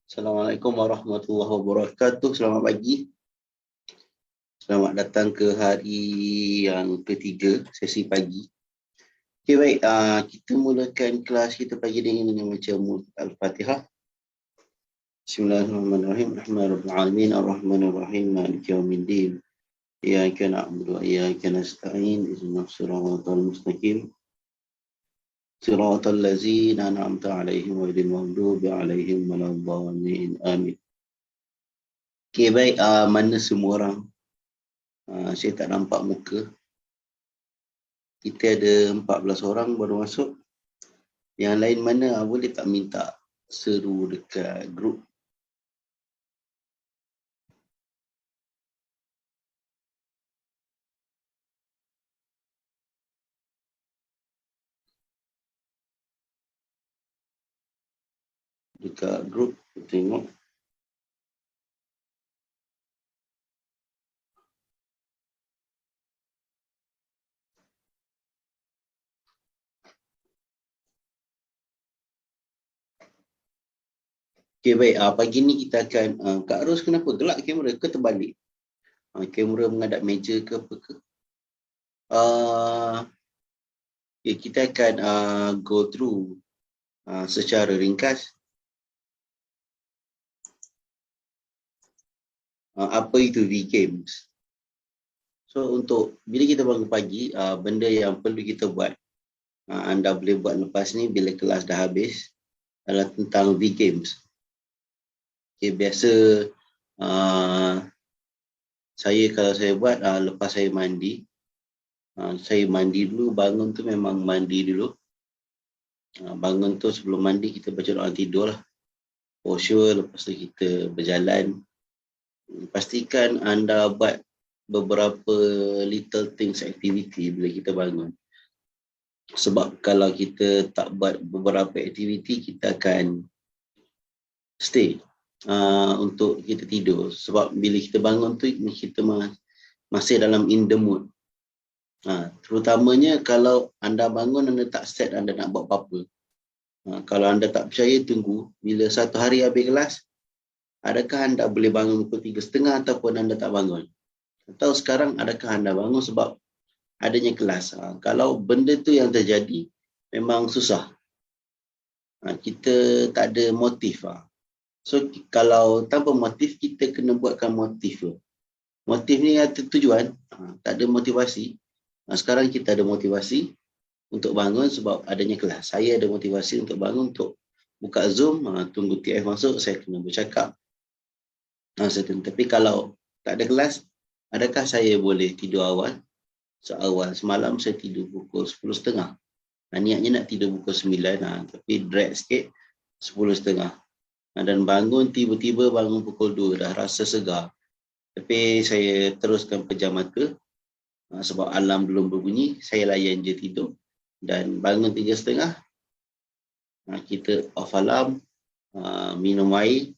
Assalamualaikum warahmatullahi wabarakatuh. Selamat pagi. Selamat datang ke hari yang ketiga, sesi pagi. Okey, baik. Kita mulakan kelas kita pagi ini dengan membaca Al-Fatihah. Bismillahirrahmanirrahim. Rahmanirrahim. Ar-Rahmanirrahim. Maliki yaumiddin. Iyyaka na'budu wa iyyaka nasta'in. Ihdinas siratal mustaqim. Siratal ladzina an'amta 'alaihim ghairil maghdubi 'alaihim waladdallin. Amin. Okey, baik. Mana semua orang? Saya tak nampak muka. Kita ada 14 orang baru masuk. Yang lain mana boleh tak minta seru dekat grup? Dekat grup, tengok. Okey, baik. Pagi ni kita akan, Kak Ros kenapa gelap kamera ke terbalik? Kamera menghadap meja ke apa ke? Okay, kita akan go through secara ringkas apa itu V-Games. So, untuk bila kita bangun pagi, benda yang perlu kita buat, anda boleh buat lepas ni bila kelas dah habis, adalah tentang V-Games. Okay, biasa saya kalau saya buat lepas saya mandi, saya mandi dulu, bangun tu memang mandi dulu. Bangun tu sebelum mandi kita baca doa tidur lah. For sure, lepas tu kita berjalan. Pastikan anda buat beberapa little things activity bila kita bangun. Sebab kalau kita tak buat beberapa aktiviti, kita akan stay untuk kita tidur. Sebab bila kita bangun tu, kita masih dalam in the mood. Terutamanya kalau anda bangun, anda tak set anda nak buat apa-apa. Kalau anda tak percaya, tunggu. Bila satu hari habis kelas, adakah anda boleh bangun pukul 3.30 ataupun anda tak bangun? Atau sekarang adakah anda bangun sebab adanya kelas? Kalau benda tu yang terjadi, memang susah. Kita tak ada motif. So, kalau tanpa motif, kita kena buatkan motif tu. Motif ni ada tujuan, tak ada motivasi. Sekarang kita ada motivasi untuk bangun sebab adanya kelas. Saya ada motivasi untuk bangun untuk buka Zoom, tunggu TF masuk, saya kena bercakap. Tapi kalau tak ada kelas, adakah saya boleh tidur awal? Awal semalam saya tidur pukul 10.30. Niatnya nak tidur pukul 9, tapi drag sikit 10.30. Dan bangun, tiba-tiba bangun pukul 2, dah rasa segar. Tapi saya teruskan pejam mata, sebab alarm belum berbunyi, saya layan je tidur. Dan bangun 3.30, kita off alarm, minum air,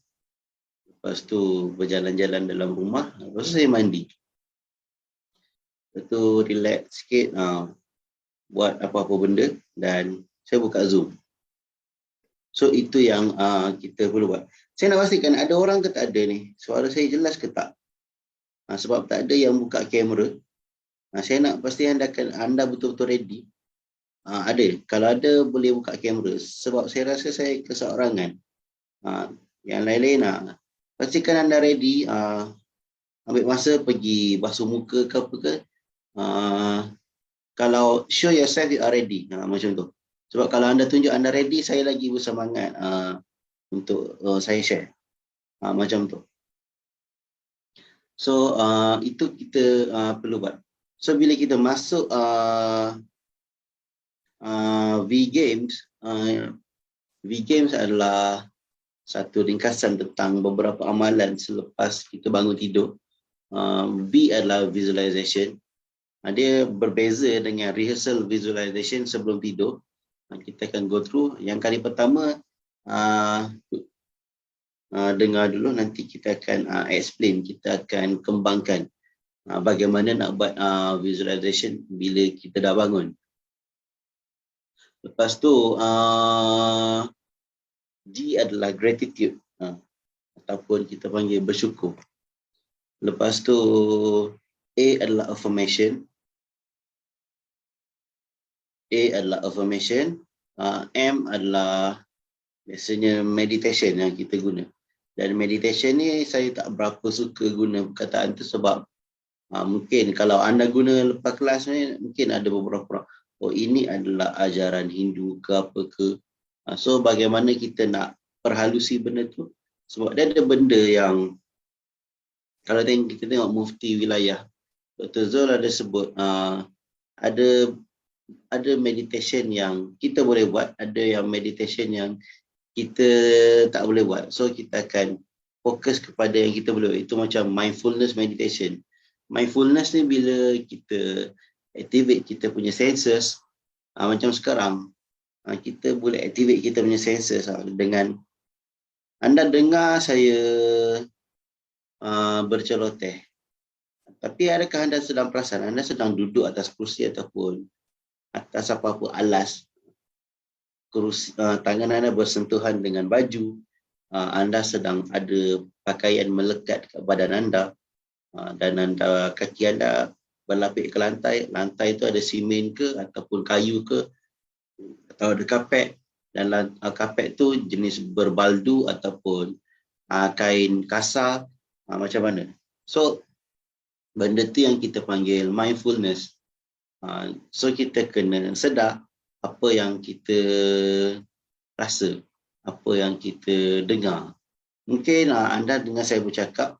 lepas tu berjalan-jalan dalam rumah, lepas tu saya mandi. Lepas tu relax sikit, buat apa-apa benda dan saya buka Zoom. So itu yang kita perlu buat. Saya nak pastikan ada orang ke tak ada ni? Suara saya jelas ke tak? Sebab tak ada yang buka kamera. Saya nak pastikan anda betul-betul ready. Ada. Kalau ada, boleh buka kamera. Sebab saya rasa saya keseorangan. Yang lain-lain, pastikan anda ready. Ambil masa pergi basuh muka ke apa ke. Kalau show yourself you are ready. Macam tu. Sebab kalau anda tunjuk anda ready, saya lagi bersemangat untuk saya share. Macam tu. So, itu kita perlu buat. So, bila kita masuk V-Games, V-Games adalah satu ringkasan tentang beberapa amalan selepas kita bangun tidur. V adalah visualization. Dia berbeza dengan rehearsal visualization sebelum tidur. Kita akan go through. Yang kali pertama, dengar dulu, nanti kita akan explain, kita akan kembangkan bagaimana nak buat visualization bila kita dah bangun. Lepas tu G adalah gratitude. ataupun kita panggil bersyukur. Lepas tu A adalah affirmation. M adalah biasanya meditation yang kita guna. Dan meditation ni saya tak berapa suka guna perkataan tu sebab mungkin kalau anda guna lepas kelas ni, mungkin ada beberapa orang, oh ini adalah ajaran Hindu ke apa ke. So bagaimana kita nak perhalusi benda tu? Sebab dia ada benda yang, kalau kita tengok mufti wilayah, Dr. Zul ada sebut, ada meditation yang kita boleh buat, ada yang meditation yang kita tak boleh buat. So kita akan fokus kepada yang kita boleh buat. Itu macam mindfulness meditation. Mindfulness ni bila kita activate kita punya senses, macam sekarang, kita boleh activate kita punya senses dengan anda dengar saya berceloteh. Tapi adakah anda sedang perasan anda sedang duduk atas kursi ataupun atas apa-apa alas, tangan anda bersentuhan dengan baju, anda sedang ada pakaian melekat ke badan anda, dan kaki anda berlapik ke lantai. Lantai itu ada simen ke ataupun kayu ke, atau ada kapet, dan kapet tu jenis berbaldu ataupun kain kasar, macam mana. So benda tu yang kita panggil mindfulness. So kita kena sedar apa yang kita rasa, apa yang kita dengar. Mungkin anda dengar saya bercakap,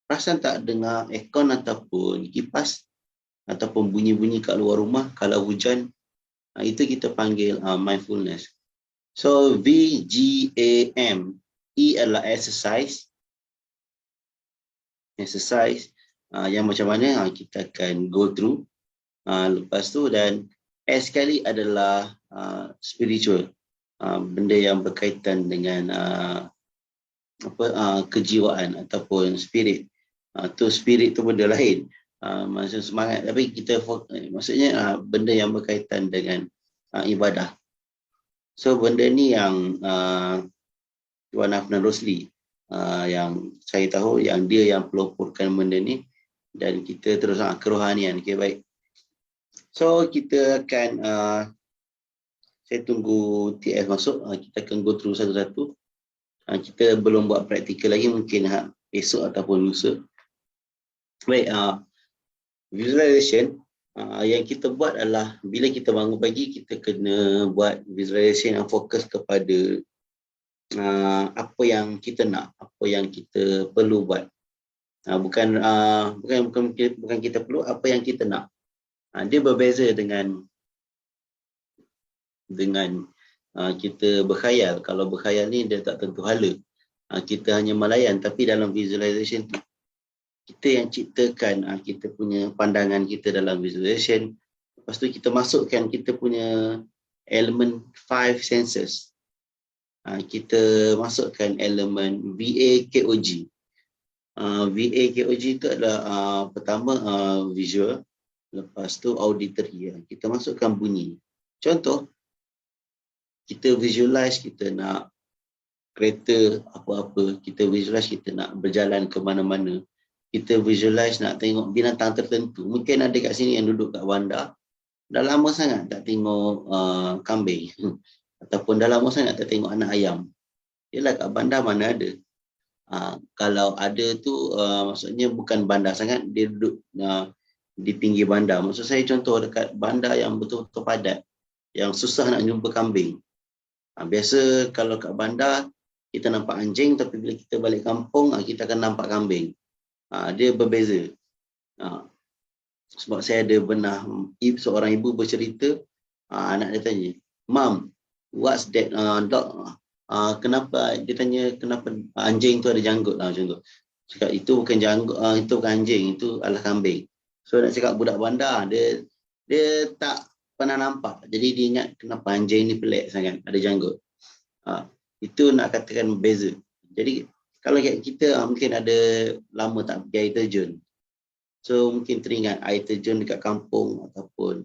perasan tak dengar aircon ataupun kipas ataupun bunyi-bunyi kat luar rumah kalau hujan? Itu kita panggil mindfulness. So VGAM, E adalah exercise. Yang macam mana kita akan go through. Lepas tu, dan S sekali adalah spiritual, benda yang berkaitan dengan kejiwaan ataupun spirit. Tu spirit tu benda lain, maksud semangat, tapi kita maksudnya benda yang berkaitan dengan ibadah. So benda ni yang Tuan Afnan Rosli yang saya tahu yang dia yang peloporkan benda ni, dan kita terus kerohanian. Okay, baik. So kita akan saya tunggu TF masuk, kita akan go through satu-satu. Kita belum buat praktikal lagi, mungkin esok ataupun lusa. Baik, visualization yang kita buat adalah bila kita bangun pagi, kita kena buat visualization yang fokus kepada apa yang kita nak, apa yang kita perlu buat. Bukan kita perlu, apa yang kita nak. Dia berbeza dengan kita berkhayal. Kalau berkhayal ni dia tak tentu hala. Kita hanya melayan, tapi dalam visualization tu kita yang ciptakan kita punya pandangan kita dalam visualization. Lepas tu kita masukkan kita punya elemen 5 senses. Kita masukkan elemen VAKOG. VAKOG itu adalah pertama visual, lepas tu auditory. Kita masukkan bunyi. Contoh, kita visualize kita nak kereta apa-apa, kita visualize kita nak berjalan ke mana-mana, kita visualize nak tengok binatang tertentu. Mungkin ada kat sini yang duduk kat bandar, dah lama sangat tak tengok kambing ataupun dah lama sangat tak tengok anak ayam. Yelah, kat bandar mana ada. Kalau ada tu maksudnya bukan bandar sangat, dia duduk di pinggir bandar. Maksud saya contoh dekat bandar yang betul-betul padat, yang susah nak jumpa kambing. Biasa kalau kat bandar kita nampak anjing, tapi bila kita balik kampung kita akan nampak kambing. Dia berbeza. Sebab saya ada pernah seorang ibu bercerita, anak dia tanya, "Mom, what's that dog?" Kenapa, dia tanya kenapa anjing tu ada janggut macam tu. Cakap itu bukan janggut, itu bukan anjing, itu adalah kambing. So nak cakap budak bandar dia tak pernah nampak, jadi dia ingat kenapa anjing ni pelik sangat ada janggut. Itu nak katakan beza. Jadi kalau kita mungkin ada lama tak pergi air terjun, so mungkin teringat air terjun dekat kampung, ataupun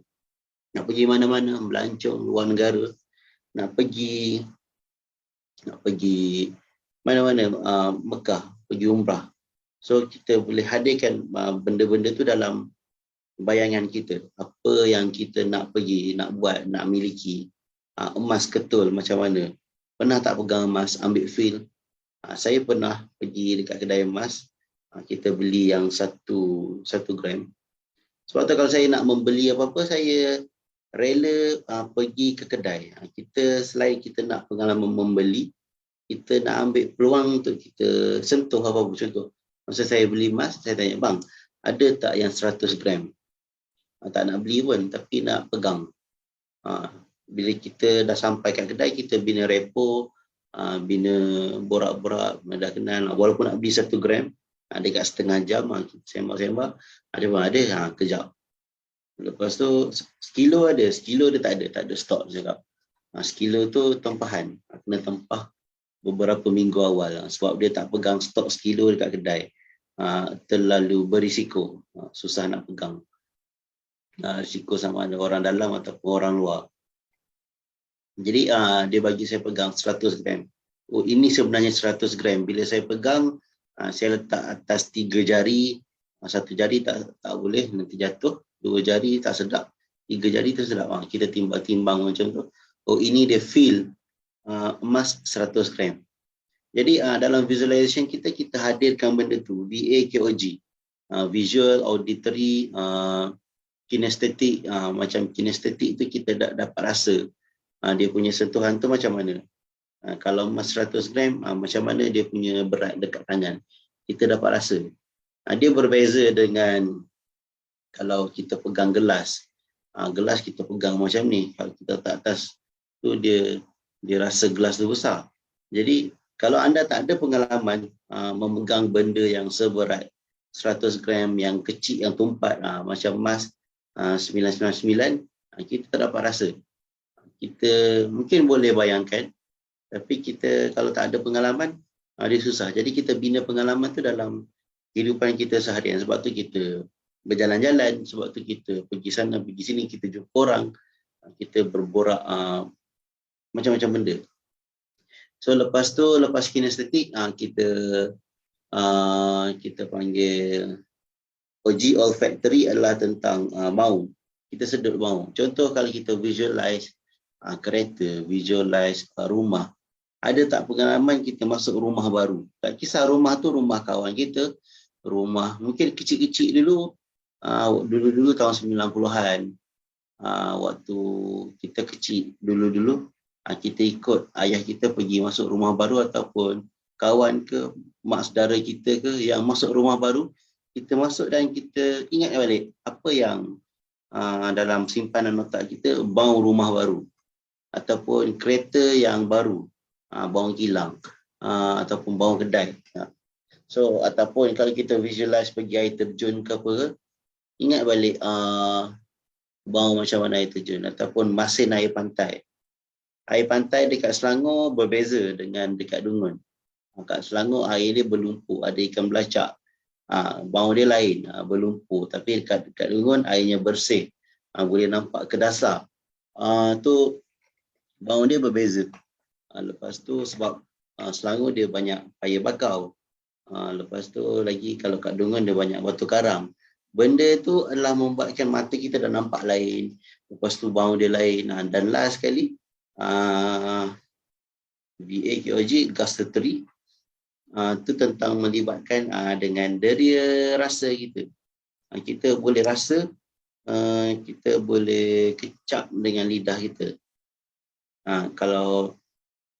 nak pergi mana-mana, melancong luar negara, nak pergi mana-mana Mekah, pergi umrah. So kita boleh hadirkan benda-benda tu dalam bayangan kita. Apa yang kita nak pergi, nak buat, nak miliki. Emas ketul macam mana. Pernah tak pegang emas, ambil feel. Saya pernah pergi dekat kedai emas. Kita beli yang 1 gram. Sebab tu kalau saya nak membeli apa-apa, saya rela pergi ke kedai. Kita selain kita nak pengalaman membeli, kita nak ambil peluang untuk kita sentuh apa-apa. Contoh, masa saya beli emas, saya tanya, bang, ada tak yang 100 gram? Tak nak beli pun, tapi nak pegang. Bila kita dah sampai kat kedai, kita bina repo, bina borak-borak, dah kenal. Walaupun nak beli 1 gram, dekat setengah jam, kita sembang-sembang, ada, kejap. Lepas tu, sekilo ada, sekilo dia tak ada stok, dia cakap. Sekilo tu tempahan, kena tempah beberapa minggu awal, sebab dia tak pegang stok sekilo dekat kedai. Terlalu berisiko, susah nak pegang. Risiko sama ada orang dalam ataupun orang luar. Jadi dia bagi saya pegang 100 gram. Oh, ini sebenarnya 100 gram. Bila saya pegang, saya letak atas 3 jari. 1 jari tak boleh, nanti jatuh. 2 jari tak sedap. 3 jari tu sedap. Kita timbang-timbang macam tu. Oh, ini dia feel emas 100 gram. Jadi dalam visualization kita hadirkan benda tu. VA-KOG. Visual, auditory, kinestetik. Macam kinestetik tu kita dapat rasa. Dia punya sentuhan tu macam mana. Kalau emas 100 gram, macam mana dia punya berat dekat tangan. Kita dapat rasa. Dia berbeza dengan kalau kita pegang gelas. Gelas kita pegang macam ni. Kalau kita letak atas tu dia rasa gelas tu besar. Jadi kalau anda tak ada pengalaman memegang benda yang seberat 100 gram yang kecil, yang tumpat, macam emas 999, kita tak dapat rasa. Kita mungkin boleh bayangkan, tapi kita kalau tak ada pengalaman, dia susah. Jadi kita bina pengalaman tu dalam kehidupan kita seharian. Sebab tu kita berjalan-jalan, sebab tu kita pergi sana, pergi sini, kita jumpa orang, kita berborak macam-macam benda. So lepas tu, lepas kinestetik, kita panggil OG olfactory adalah tentang bau. Kita sedut bau. Contoh kalau kita visualize kereta, visualize rumah. Ada tak pengalaman kita masuk rumah baru? Tak kisah rumah tu rumah kawan kita, rumah mungkin kecil-kecil dulu, dulu-dulu tahun 90-an, waktu kita kecil dulu-dulu, kita ikut ayah kita pergi masuk rumah baru ataupun kawan ke, mak saudara kita ke yang masuk rumah baru, kita masuk dan kita ingat balik apa yang dalam simpanan otak kita, bau rumah baru. Ataupun kereta yang baru, bawang kilang, ataupun bawang kedai. So, ataupun kalau kita visualize pergi air terjun ke apa, ingat balik bau macam mana air terjun, ataupun masin air pantai. Air pantai dekat Selangor berbeza dengan dekat Dungun. Kat Selangor air dia berlumpur, ada ikan belacak. Bau dia lain, berlumpur. Tapi dekat Dungun airnya bersih, boleh nampak ke dasar. Tu bau dia berbeza. Lepas tu sebab Selangor dia banyak paya bakau. Lepas tu lagi kalau kat Dungun dia banyak batu karang. Benda tu adalah membuatkan mata kita dah nampak lain. Lepas tu bau dia lain. Dan last sekali, VA-KOG, gustatory. Tu tentang melibatkan dengan deria rasa kita. Kita boleh rasa, kita boleh kecap dengan lidah kita. Kalau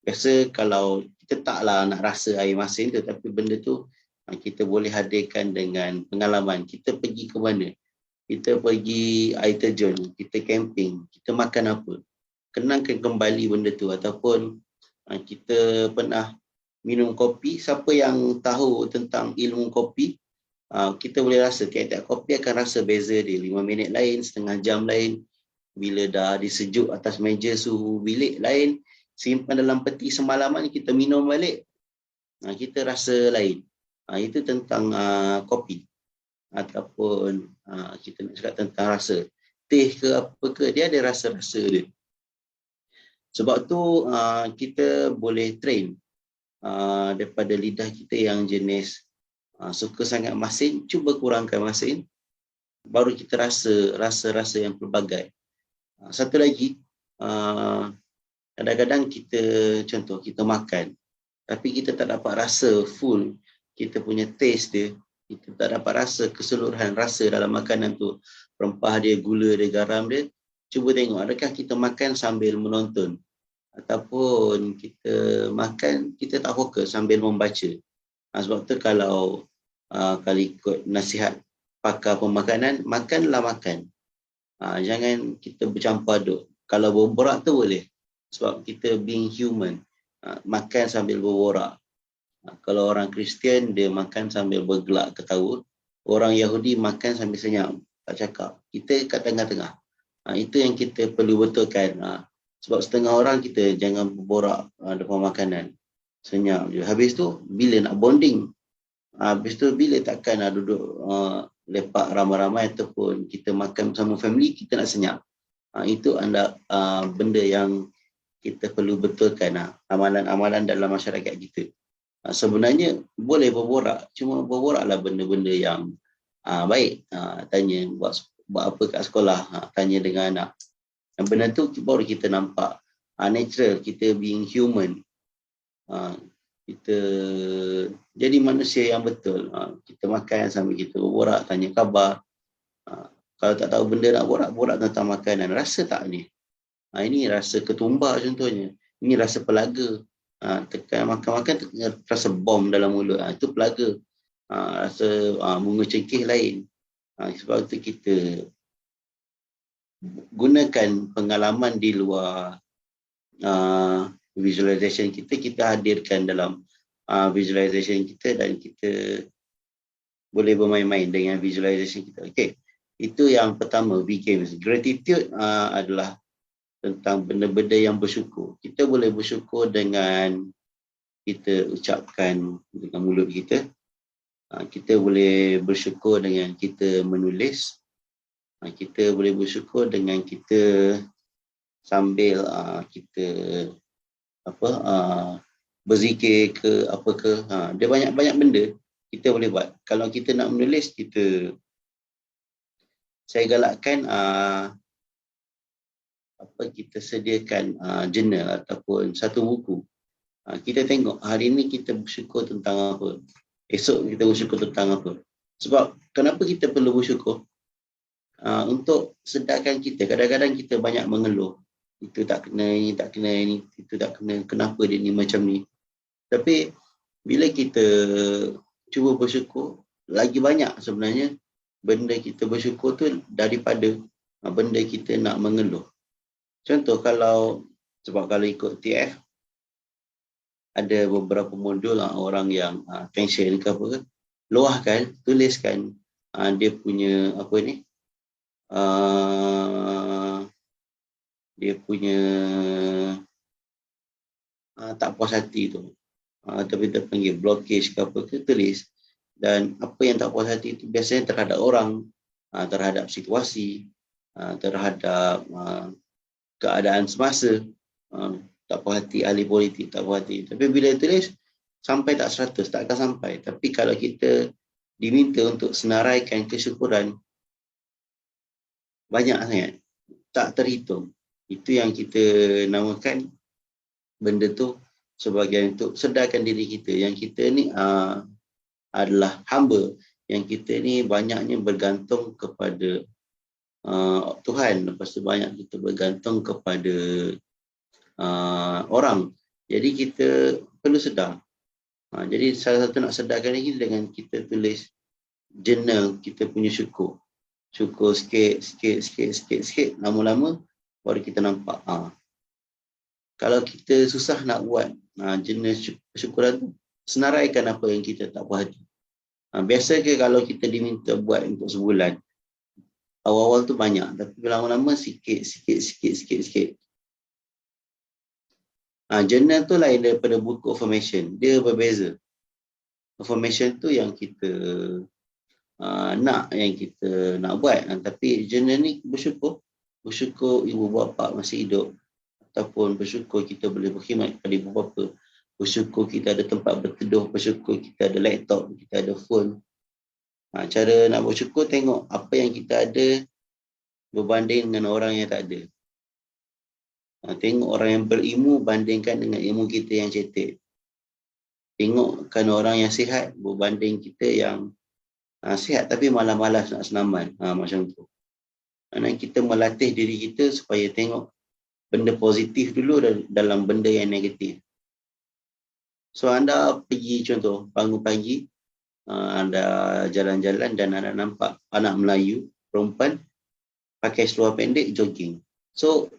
biasa kalau kita taklah nak rasa air masin tu, tapi benda tu kita boleh hadirkan dengan pengalaman. Kita pergi ke mana? Kita pergi air terjun, kita camping, kita makan apa? Kenangkan kembali benda tu. Ataupun kita pernah minum kopi. Siapa yang tahu tentang ilmu kopi, kita boleh rasa tiap-tiap kopi akan rasa beza dia. 5 minit lain, setengah jam lain. Bila dah disejuk atas meja suhu bilik lain, simpan dalam peti semalaman, kita minum balik, kita rasa lain. Itu tentang kopi. Ataupun kita nak cakap tentang rasa. Teh ke apa ke, dia ada rasa-rasa dia. Sebab tu kita boleh train. daripada lidah kita yang jenis suka sangat masin, cuba kurangkan masin, baru kita rasa-rasa yang pelbagai. Satu lagi, kadang-kadang kita, contoh kita makan, tapi kita tak dapat rasa full, kita punya taste dia, kita tak dapat rasa keseluruhan rasa dalam makanan tu, rempah dia, gula dia, garam dia. Cuba tengok, adakah kita makan sambil menonton, ataupun kita makan, kita tak fokus sambil membaca. Sebab tu kalau ikut nasihat pakar pemakanan, makanlah makan. Jangan kita bercampur aduk. Kalau berborak tu boleh, sebab kita being human. Makan sambil berborak. Kalau orang Kristian, dia makan sambil bergelak ketawa. Orang Yahudi makan sambil senyap, tak cakap. Kita kat tengah-tengah. Itu yang kita perlu betulkan. Sebab setengah orang kita jangan berborak depan makanan. Senyap je. Habis tu, bila nak bonding? Habis tu, bila takkan duduk lepak ramai-ramai ataupun kita makan bersama family, kita nak senyap. Itu benda yang kita perlu betulkan. Amalan-amalan dalam masyarakat kita. Sebenarnya boleh berborak, cuma berboraklah benda-benda yang baik. Tanya buat apa kat sekolah, tanya dengan anak. Yang benda tu baru kita nampak natural, kita being human. Kita jadi manusia yang betul. Kita makan sambil kita berborak, tanya khabar. Kalau tak tahu benda nak borak tentang makanan. Rasa tak ni? Ini rasa ketumbar contohnya. Ini rasa pelaga. Tekan makan-makan rasa bom dalam mulut. Itu pelaga. Rasa bunga cengkeh lain. Sebab itu kita gunakan pengalaman di luar visualization kita hadirkan dalam visualization kita, dan kita boleh bermain-main dengan visualization kita. Okay. Itu yang pertama, V-Games. Gratitude adalah tentang benda-benda yang bersyukur. Kita boleh bersyukur dengan kita ucapkan dengan mulut kita. Kita boleh bersyukur dengan kita menulis. Kita boleh bersyukur dengan kita sambil kita berzikir ke apa ke. Dia banyak-banyak benda kita boleh buat. Kalau kita nak menulis, saya galakkan kita sediakan jurnal ataupun satu buku. Kita tengok hari ini kita bersyukur tentang apa, esok kita bersyukur tentang apa. Sebab kenapa kita perlu bersyukur? Untuk sedarkan kita. Kadang-kadang kita banyak mengeluh, itu tak kena, ini tak kena, ini itu tak kena, kenapa dia ni macam ni. Tapi bila kita cuba bersyukur, lagi banyak sebenarnya benda kita bersyukur tu daripada benda kita nak mengeluh. Contoh sebab kalau ikut TF, ada beberapa modul orang yang tension ke apa ke, luahkan, tuliskan dia punya dia punya tak puas hati tu. Tapi kita panggil blockage ke apa ke, tulis. Dan apa yang tak puas hati itu biasanya terhadap orang, terhadap situasi, terhadap keadaan semasa. Tak puas hati ahli politik, tak puas hati. Tapi bila tulis, sampai tak 100, tak akan sampai. Tapi kalau kita diminta untuk senaraikan kesyukuran, banyak sangat, tak terhitung. Itu yang kita namakan benda tu sebagai untuk sedarkan diri kita. Yang kita ni adalah hamba. Yang kita ni banyaknya bergantung kepada Tuhan. Lepas tu banyak kita bergantung kepada orang. Jadi kita perlu sedar. Jadi salah satu nak sedarkan lagi dengan kita tulis jurnal kita punya syukur. Syukur sikit. Lama-lama baru kita nampak. Kalau kita susah nak buat jurnal syukuran tu, senaraikan apa yang kita tak puas hati. Biasa ke kalau kita diminta buat untuk sebulan, awal-awal tu banyak, tapi lama-lama sikit. Jurnal tu lain daripada buku affirmation. Dia berbeza. Affirmation tu yang kita yang kita nak buat. Tapi jurnal ni bersyukur ibu bapa masih hidup, ataupun bersyukur kita boleh berkhidmat kepada ibu bapa bersyukur kita ada tempat berteduh, bersyukur kita ada laptop, kita ada phone. Cara nak bersyukur tengok apa yang kita ada berbanding dengan orang yang tak ada. Tengok orang yang berilmu bandingkan dengan ilmu kita yang cetek. Tengokkan orang yang sihat berbanding kita yang sihat tapi malas-malas nak senaman. Macam tu. Kita melatih diri kita supaya tengok benda positif dulu dalam benda yang negatif. So anda pergi contoh, bangun pagi, anda jalan-jalan dan anda nampak anak Melayu, perempuan, pakai seluar pendek, jogging. So,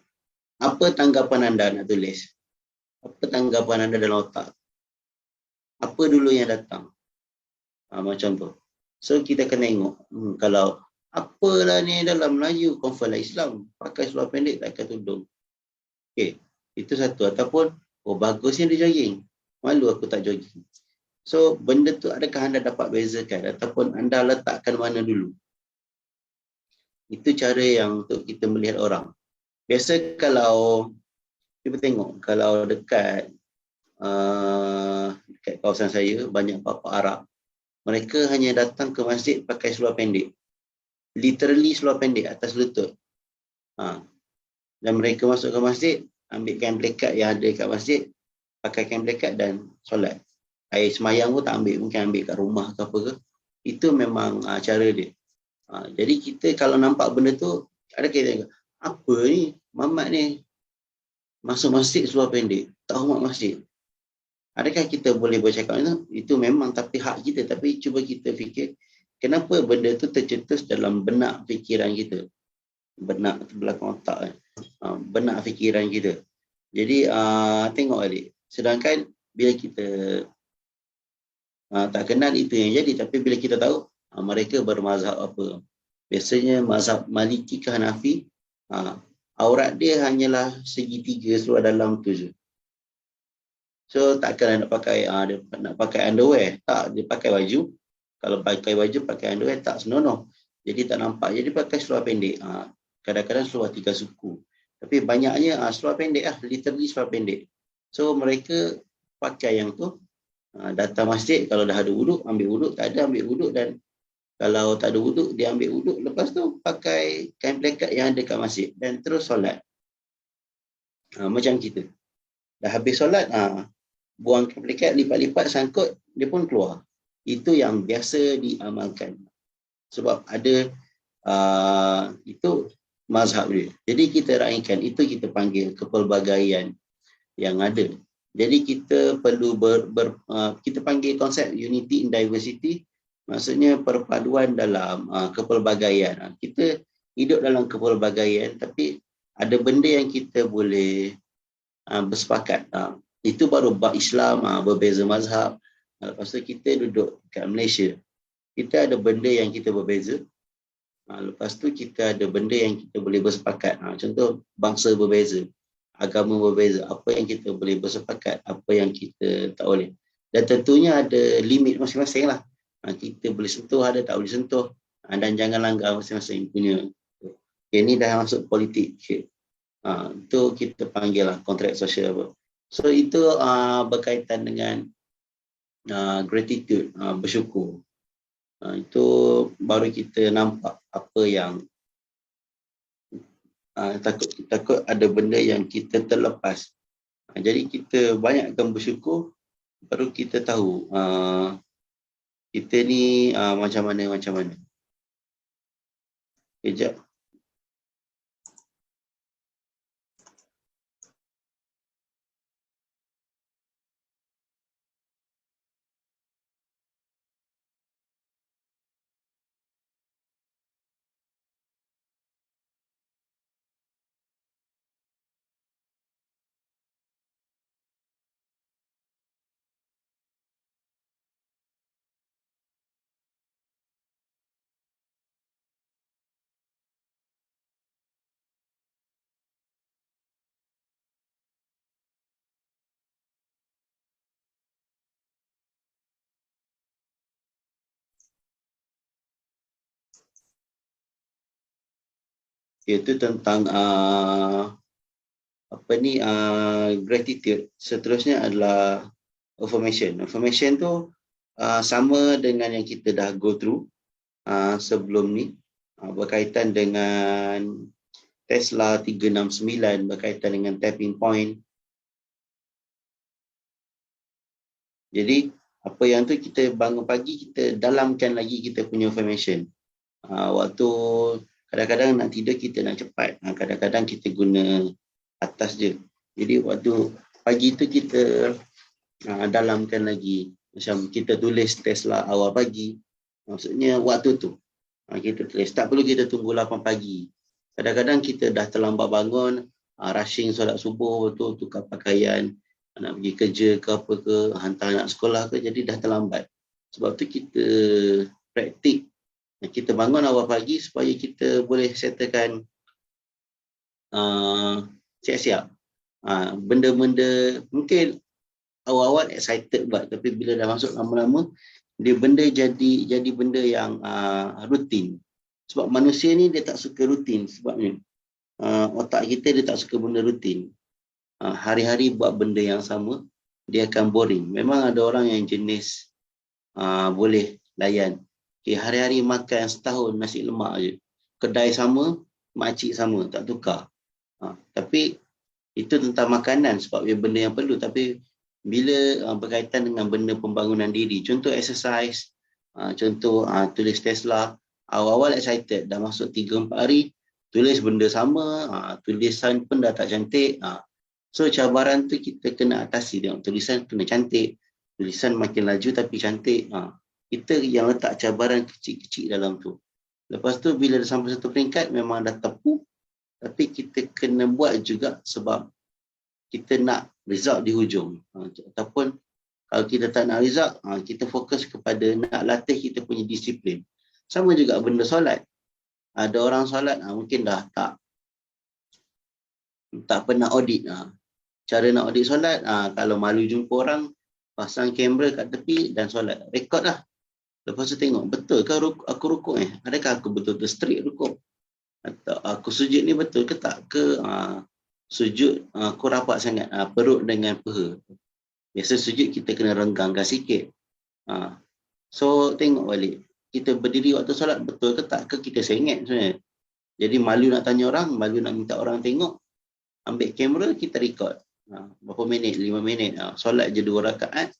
apa tanggapan anda nak tulis? Apa tanggapan anda dalam otak? Apa dulu yang datang? Macam tu. So, kita kena tengok, kalau apalah ni dalam Melayu, confirm lah Islam, pakai seluar pendek, pakai tudung. Okay, itu satu. Ataupun, bagusnya dia jogging. Malu aku tak jogging. So, benda tu adakah anda dapat bezakan? Ataupun anda letakkan mana dulu? Itu cara yang untuk kita melihat orang. Biasa kalau, kita tengok, kalau dekat kawasan saya, banyak bapa Arab. Mereka hanya datang ke masjid pakai seluar pendek. Literally seluar pendek atas lutut. Dan mereka masuk ke masjid, ambil kain pelekat yang ada kat masjid, pakai kain pelekat dan solat. Air semayang pun tak ambil, mungkin ambil kat rumah ke apa ke. Itu memang cara dia. Jadi kita kalau nampak benda tu, ada kita tengok, apa ni, Mamat ni masuk masjid seluar pendek, tak hormat masjid. Adakah kita boleh bercakap itu memang tapi hak kita, tapi cuba kita fikir, kenapa benda tu tercetus dalam benak fikiran kita. Benak belakang otak. Benak fikiran kita. Jadi tengok adik. Sedangkan bila kita tak kenal itu yang jadi, tapi bila kita tahu mereka bermazhab apa. Biasanya mazhab Maliki ke Hanafi, aurat dia hanyalah segitiga seluar dalam tu je. So takkan nak pakai nak pakai underwear. Tak, dia pakai baju. Kalau pakai baju pakai underwear tak senonoh. Jadi tak nampak. Jadi pakai seluar pendek. Kadang-kadang seluar 3 suku. Tapi banyaknya seluar pendek literally seluar pendek. So mereka pakai yang tu, datang masjid, kalau dah ada wuduk, ambil wuduk, tak ada ambil wuduk, dan kalau tak ada wuduk, dia ambil wuduk, lepas tu pakai kain pelekat yang ada kat masjid dan terus solat. Macam kita. Dah habis solat, buang kain pelekat, lipat-lipat, sangkut, dia pun keluar. Itu yang biasa diamalkan. Sebab ada itu mazhab dia. Jadi kita raikan, itu kita panggil kepelbagaian yang ada. Jadi kita perlu kita panggil konsep unity in diversity, maksudnya perpaduan dalam kepelbagaian. Kita hidup dalam kepelbagaian, tapi ada benda yang kita boleh bersepakat. Itu baru bab Islam, berbeza mazhab. Lepas tu kita duduk kat Malaysia, kita ada benda yang kita berbeza. Lepas tu kita ada benda yang kita boleh bersepakat. Contoh bangsa berbeza, agama berbeza, apa yang kita boleh bersepakat, apa yang kita tak boleh. Dan tentunya ada limit masing-masing lah. Kita boleh sentuh, ada tak boleh sentuh. Dan jangan langgar masing-masing punya. Ini dah masuk politik. Itu kita panggil lah kontrak sosial. So itu berkaitan dengan gratitude, bersyukur. Itu baru kita nampak apa yang takut ada benda yang kita terlepas. Jadi kita banyakkan bersyukur, baru kita tahu kita ni macam mana. Kejap. Iaitu tentang gratitude. Seterusnya adalah Affirmation tu sama dengan yang kita dah go through sebelum ni, berkaitan dengan Tesla 369, berkaitan dengan tapping point. Jadi apa yang tu kita bangun pagi, kita dalamkan lagi kita punya affirmation. Waktu kadang-kadang nak tidur kita nak cepat, kadang-kadang kita guna atas je. Jadi waktu pagi tu kita dalamkan lagi. Macam kita tulis Tesla awal pagi, maksudnya waktu tu kita tulis. Tak perlu kita tunggu 8 pagi. Kadang-kadang kita dah terlambat bangun, rushing solat subuh, betul, tukar pakaian, nak pergi kerja ke apa ke, hantar anak sekolah ke, jadi dah terlambat. Sebab tu kita praktik. Kita bangun awal pagi supaya kita boleh settlekan siap-siap. Benda-benda mungkin awal-awal excited buat, tapi bila dah masuk lama-lama, dia benda jadi benda yang rutin. Sebab manusia ni dia tak suka rutin, sebabnya otak kita dia tak suka benda rutin. Hari-hari buat benda yang sama, dia akan boring. Memang ada orang yang jenis boleh layan. Okay, hari-hari makan setahun nasi lemak je. Kedai sama, makcik sama, tak tukar. Tapi itu tentang makanan sebab dia benda yang perlu. Tapi bila berkaitan dengan benda pembangunan diri, contoh exercise, contoh tulis Tesla, awal-awal excited, dah masuk 3-4 hari, tulis benda sama, tulisan pun dah tak cantik. So cabaran tu kita kena atasi. Tengok tulisan kena cantik, tulisan makin laju tapi cantik. Kita yang letak cabaran kecil-kecil dalam tu. Lepas tu bila dah sampai satu peringkat memang dah tepu, tapi kita kena buat juga sebab kita nak result di hujung. Ataupun kalau kita tak nak result, kita fokus kepada nak latih kita punya disiplin. Sama juga benda solat. Ada orang solat mungkin dah tak pernah audit. Cara nak audit solat, kalau malu jumpa orang, pasang kamera kat tepi dan solat. Rekod lah. Lepas tu tengok, betul ke aku rukuk Adakah aku betul-betul straight rukuk? Atau aku sujud ni betul ke tak? Ke sujud aku rapat sangat, perut dengan peha. Biasa sujud kita kena renggangkan sikit. So tengok balik. Kita berdiri waktu solat betul ke tak? Ke kita sengit sebenarnya? Jadi malu nak tanya orang, malu nak minta orang tengok. Ambil kamera, kita record. Berapa minit? 5 minit. Solat je 2 rakaat.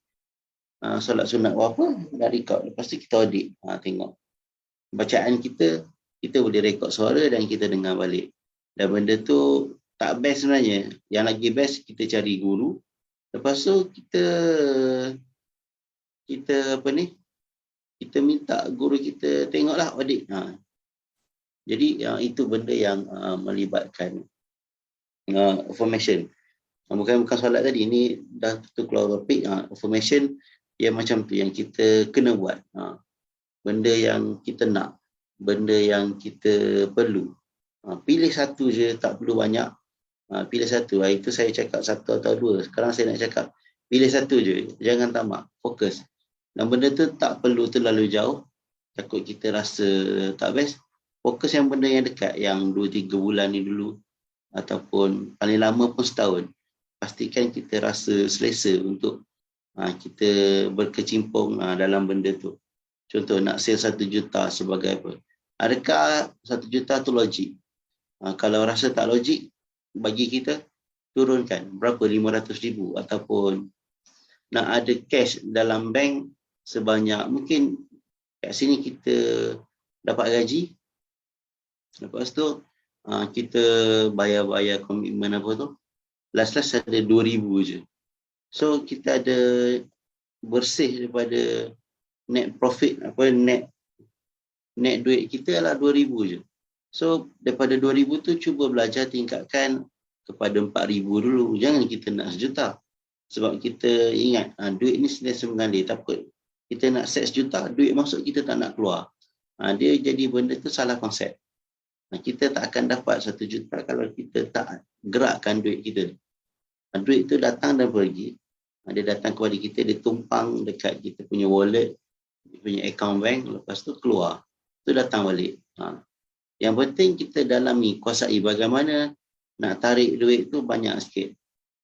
Solat sunat apa, dah record. Lepas tu kita audit. Tengok. Bacaan kita boleh rekod suara dan kita dengar balik. Dan benda tu tak best sebenarnya. Yang lagi best, kita cari guru. Lepas tu kita minta guru kita tengoklah audit. Jadi itu benda yang melibatkan affirmation. Bukan solat tadi, ini dah keluar topik. Affirmation yang macam tu yang kita kena buat. Benda yang kita nak, benda yang kita perlu. Pilih satu je, tak perlu banyak. Pilih satu. Itu saya cakap 1 atau 2. Sekarang saya nak cakap pilih satu je, jangan tamak, fokus. Dan benda tu tak perlu terlalu jauh, takut kita rasa tak best. Fokus yang benda yang dekat, yang 2-3 bulan ni dulu, ataupun paling lama pun setahun. Pastikan kita rasa selesa untuk kita berkecimpung dalam benda tu. Contoh nak sale 1 juta sebagai apa? Adakah 1 juta tu logik? Kalau rasa tak logik, bagi kita turunkan berapa, 500,000, ataupun nak ada cash dalam bank sebanyak, mungkin kat sini kita dapat gaji, lepas tu kita bayar komitmen apa tu, last ada 2,000 je. So kita ada bersih daripada net profit, net duit kita adalah 2,000 je. So daripada 2,000 tu cuba belajar tingkatkan kepada 4,000 dulu. Jangan kita nak 1 juta. Sebab kita ingat duit ni sentiasa mengalir, takut kita nak set 1 juta, duit masuk kita tak nak keluar. Dia jadi benda tu salah konsep. Kita tak akan dapat 1 juta kalau kita tak gerakkan duit kita. Duit tu datang dan pergi. Dia datang kepada kita, dia tumpang dekat kita punya wallet, punya account bank, lepas tu keluar. Tu datang balik. Yang penting kita dalami, kuasai bagaimana nak tarik duit tu banyak sikit.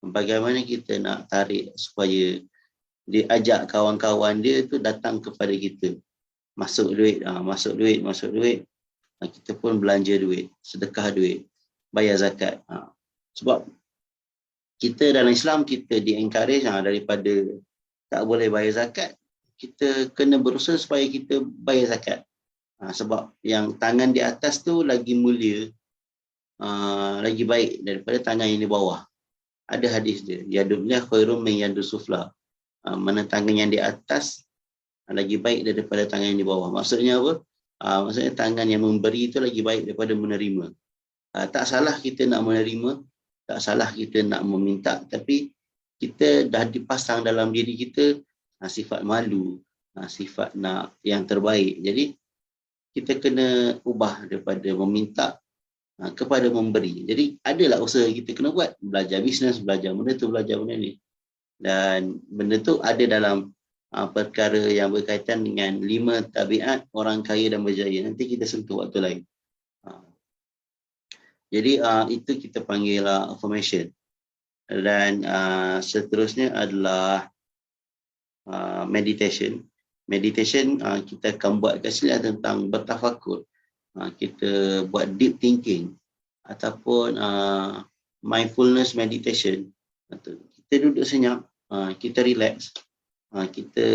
Bagaimana kita nak tarik supaya Dia ajak kawan-kawan dia tu datang kepada kita. Masuk duit, masuk duit, masuk duit. Kita pun belanja duit, sedekah duit, bayar zakat. Sebab kita dalam Islam, kita di-encourage daripada tak boleh bayar zakat, kita kena berusaha supaya kita bayar zakat. Sebab yang tangan di atas tu lagi mulia, lagi baik daripada tangan yang di bawah. Ada hadis dia, yadullah khairum min yadus sufla. Mana tangan yang di atas lagi baik daripada tangan yang di bawah. Maksudnya apa? Maksudnya tangan yang memberi itu lagi baik daripada menerima. Tak salah kita nak menerima, tak salah kita nak meminta, tapi kita dah dipasang dalam diri kita sifat malu, sifat nak yang terbaik. Jadi kita kena ubah daripada meminta kepada memberi. Jadi adalah usaha kita kena buat, belajar bisnes, belajar benda tu, belajar benda ni. Dan benda tu ada dalam perkara yang berkaitan dengan 5 tabiat orang kaya dan berjaya. Nanti kita sentuh waktu lain. Jadi itu kita panggil affirmation. Dan seterusnya adalah meditation. Meditation kita akan buat kat sini tentang bertafakur. Kita buat deep thinking ataupun mindfulness meditation. Kita duduk senyap, kita relax, kita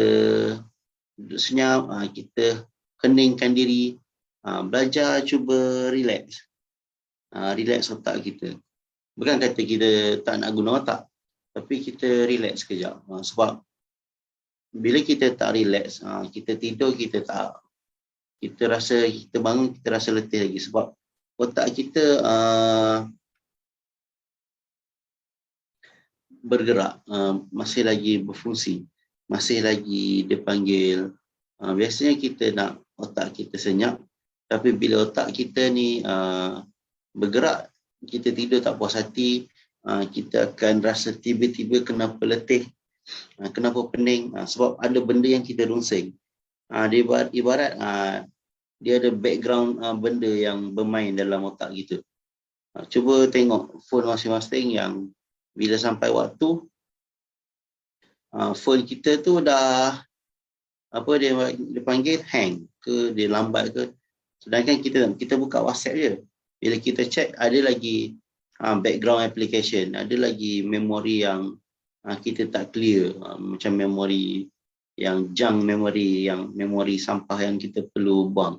duduk senyap, kita keningkan diri, belajar cuba relax. Relax otak kita. Bukan kata kita tak nak guna otak, tapi kita relax sekejap. Sebab bila kita tak relax, kita tidur, kita rasa, kita bangun, kita rasa letih lagi. Sebab otak kita bergerak, masih lagi berfungsi, masih lagi dipanggil. Biasanya kita nak otak kita senyap, tapi bila otak kita ni bergerak, kita tidur tak puas hati, kita akan rasa tiba-tiba kenapa letih, kenapa pening, sebab ada benda yang kita rungsing. Dia ibarat dia ada background benda yang bermain dalam otak kita. Cuba tengok phone masing-masing yang bila sampai waktu, phone kita tu dah, apa dia panggil, hang ke, dia lambat ke. Sedangkan kita buka WhatsApp je. Bila kita check, ada lagi background application, ada lagi memori yang kita tak clear, macam memori yang junk memory, yang memori sampah yang kita perlu buang.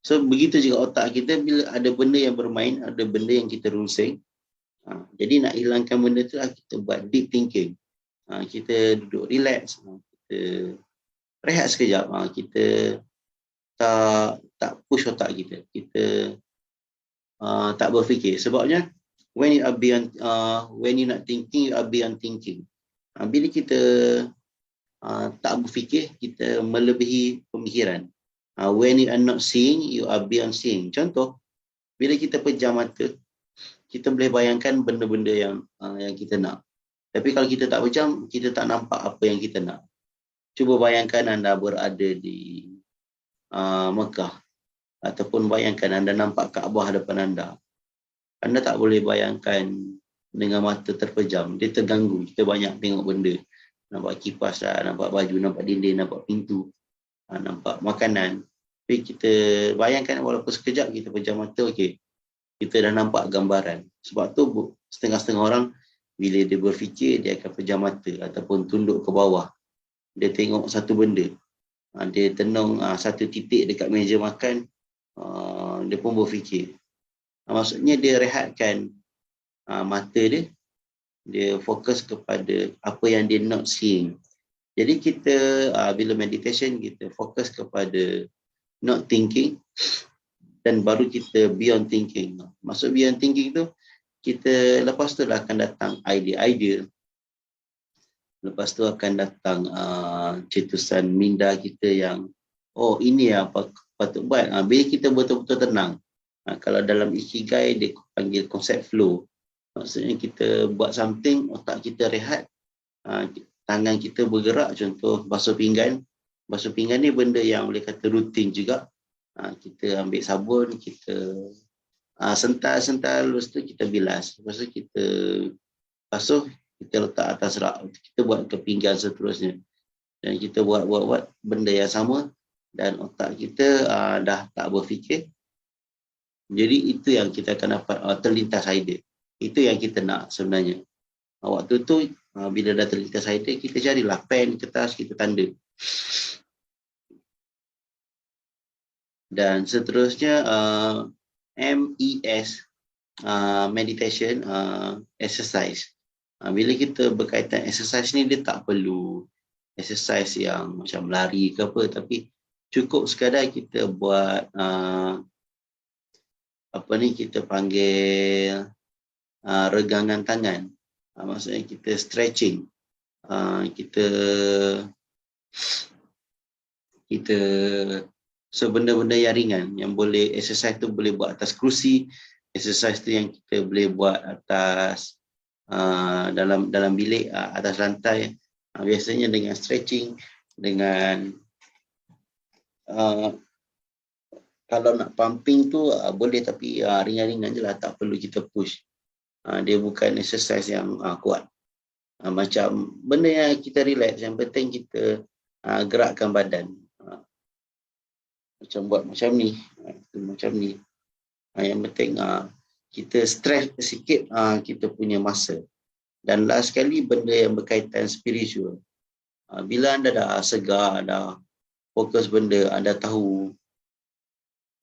So begitu juga otak kita, bila ada benda yang bermain, ada benda yang kita rungsing. Jadi nak hilangkan benda tu, kita buat deep thinking. Kita duduk relax, kita rehat sekejap, kita tak push otak kita, kita tak berfikir. Sebabnya when you not thinking, you are beyond thinking. Bila kita tak berfikir, kita melebihi pemikiran. When you are not seeing, you are beyond seeing. Contoh, bila kita pejam mata, kita boleh bayangkan benda-benda yang kita nak. Tapi kalau kita tak pejam, kita tak nampak apa yang kita nak. Cuba bayangkan anda berada di Mekah, ataupun bayangkan anda nampak Kaabah depan anda. Anda tak boleh bayangkan dengan mata terpejam. Dia terganggu. Kita banyak tengok benda. Nampak kipas lah, nampak baju, nampak dinding, nampak pintu, nampak makanan. Tapi kita bayangkan walaupun sekejap kita pejam mata, okey, kita dah nampak gambaran. Sebab tu setengah-setengah orang bila dia berfikir, dia akan pejam mata ataupun tunduk ke bawah. Dia tengok satu benda. Dia tenung satu titik dekat meja makan, dia pun berfikir. Maksudnya dia rehatkan mata dia, dia fokus kepada apa yang dia not seeing. Jadi kita bila meditation, kita fokus kepada not thinking, dan baru kita beyond thinking. Maksud beyond thinking tu, kita lepas tu akan datang idea-idea. Lepas tu akan datang cetusan minda kita yang, oh ini apa patut buat. Bila kita betul-betul tenang. Kalau dalam Ikigai, dia panggil konsep flow. Maksudnya kita buat something, otak kita rehat, tangan kita bergerak. Contoh basuh pinggan. Basuh pinggan ni benda yang boleh kata rutin juga. Kita ambil sabun, kita sental, lepas tu kita bilas. Lepas tu kita basuh, kita letak atas rak, kita buat ke pinggan seterusnya. Dan kita buat benda yang sama dan otak kita dah tak berfikir. Jadi itu yang kita akan dapat terlintas idea. Itu yang kita nak sebenarnya. Waktu tu bila dah terlintas idea, kita carilah pen, kertas, kita tanda. Dan seterusnya MES, meditation, exercise. Bila kita berkaitan exercise ni, dia tak perlu exercise yang macam lari ke apa, tapi cukup sekadar kita buat kita panggil regangan tangan. Maksudnya kita stretching, kita benda-benda yang ringan yang boleh exercise tu boleh buat atas kerusi, exercise tu yang kita boleh buat atas dalam bilik, atas lantai. Biasanya dengan stretching, dengan kalau nak pumping tu boleh, tapi ringan-ringan je lah, tak perlu kita push. Dia bukan exercise yang kuat. Macam benda yang kita relax, yang penting kita gerakkan badan. Macam buat macam ni, yang penting kita stretch sikit kita punya masa. Dan last sekali, benda yang berkaitan spiritual. Bila anda dah segar, dah fokus benda, anda tahu,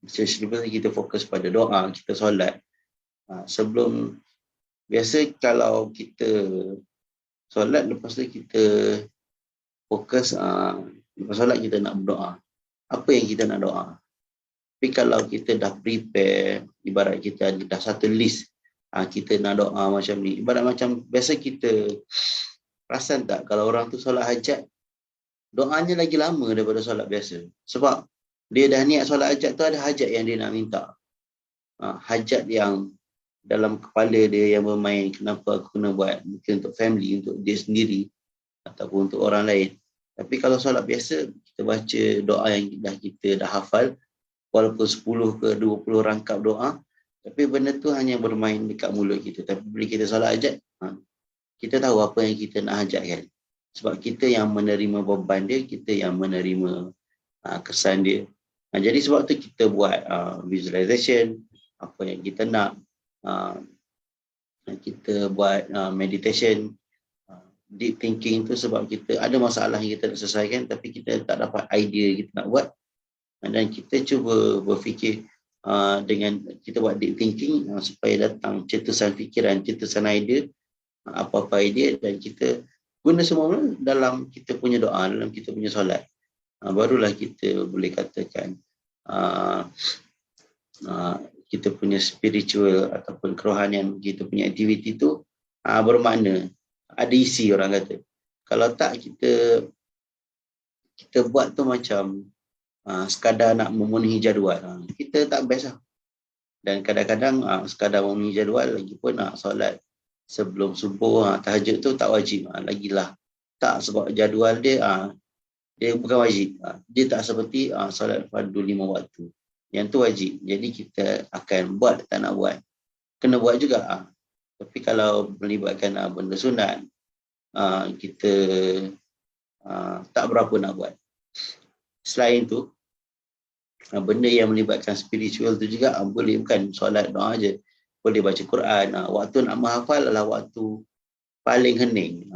sebelum kita fokus pada doa, kita solat. Sebelum, biasa kalau kita solat, lepas tu kita fokus, lepas solat kita nak berdoa. Apa yang kita nak doa? Tapi kalau kita dah prepare, ibarat kita dah satu list, kita nak doa macam ni. Ibarat macam biasa kita perasan tak kalau orang tu solat hajat, doanya lagi lama daripada solat biasa. Sebab dia dah niat solat hajat tu, ada hajat yang dia nak minta. Hajat yang dalam kepala dia yang bermain, kenapa aku kena buat, mungkin untuk family, untuk dia sendiri ataupun untuk orang lain. Tapi kalau solat biasa, kita baca doa yang kita dah hafal, walaupun 10 ke 20 rangkap doa, tapi benda tu hanya bermain dekat mulut kita. Tapi bila kita solat hajat, kita tahu apa yang kita nak hajatkan. Sebab kita yang menerima beban dia, kita yang menerima kesan dia. Jadi sebab tu kita buat visualization, apa yang kita nak. Kita buat meditation, deep thinking tu sebab kita ada masalah yang kita nak selesaikan, tapi kita tak dapat idea kita nak buat. Dan kita cuba berfikir dengan kita buat deep thinking supaya datang cetusan fikiran, cetusan idea, apa-apa idea, dan kita guna semua dalam kita punya doa, dalam kita punya solat. Barulah kita boleh katakan kita punya spiritual ataupun kerohanian, kita punya aktiviti tu bermakna, ada isi, orang kata. Kalau tak, kita buat tu macam sekadar nak memenuhi jadual, kita tak best lah. Dan kadang-kadang sekadar memenuhi jadual, lagipun solat sebelum subuh, tahajud tu tak wajib, lagilah tak, sebab jadual dia dia bukan wajib. Dia tak seperti solat fardu 5 waktu, yang tu wajib. Jadi kita akan buat, tak nak buat, kena buat juga. Tapi kalau melibatkan benda sunat, kita tak berapa nak buat. Selain tu, benda yang melibatkan spiritual tu juga boleh, bukan solat doa je, boleh baca Quran. Waktu nak menghafal adalah waktu paling hening,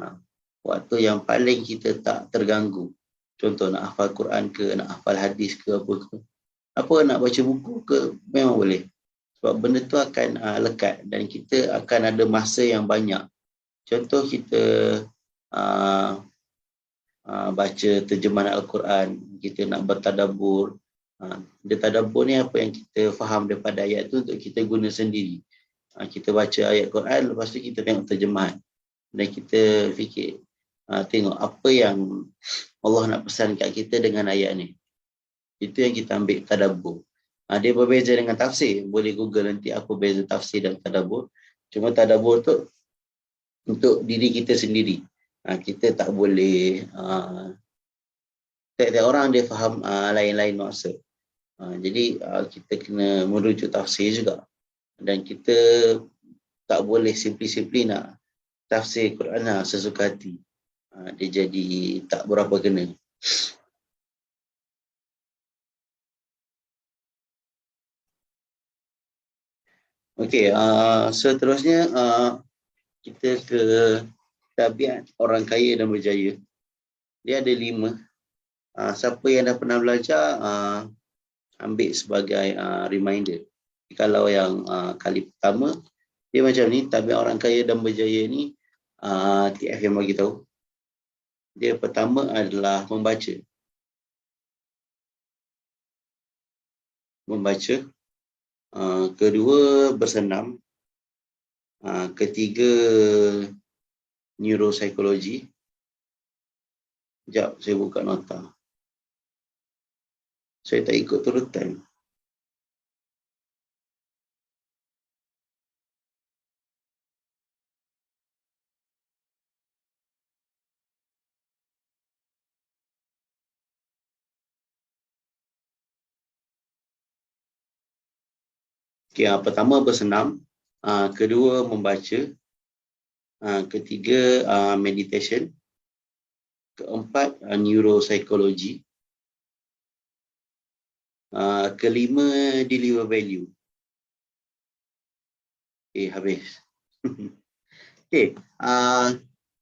waktu yang paling kita tak terganggu. Contoh nak hafal Quran ke, nak hafal hadis ke, apa nak baca buku ke, memang boleh. Sebab benda tu akan lekat dan kita akan ada masa yang banyak. Contoh kita baca terjemahan Al-Quran, kita nak bertadabbur. Dia tadabbur ni apa yang kita faham daripada ayat tu untuk kita guna sendiri. Kita baca ayat Quran, lepas tu kita tengok terjemahan dan kita fikir, tengok apa yang Allah nak pesan kat kita dengan ayat ni. Itu yang kita ambil tadabbur. Dia berbeza dengan tafsir. Boleh Google nanti apa beza tafsir dan tadabbur. Cuma tadabbur tu untuk diri kita sendiri. Kita tak boleh, tiap-tiap orang dia faham lain-lain maksud. Jadi kita kena merujuk tafsir juga. Dan kita tak boleh simply nak tafsir Quran sesuka hati. Dia jadi tak berapa kena. Okey, seterusnya kita ke tabiat orang kaya dan berjaya. Dia ada 5. Siapa yang dah pernah belajar, ambil sebagai reminder. Kalau yang kali pertama, dia macam ni, tabiat orang kaya dan berjaya ni, TF yang bagi tahu. Dia pertama adalah membaca. Kedua, bersenam. Ketiga, neuropsikologi. Sekejap, saya buka nota. Saya tak ikut turutan. Okay, pertama bersenam. Kedua, membaca. Ketiga, meditation. Keempat, neuropsikologi. Kelima, deliver value. Habis. Okay.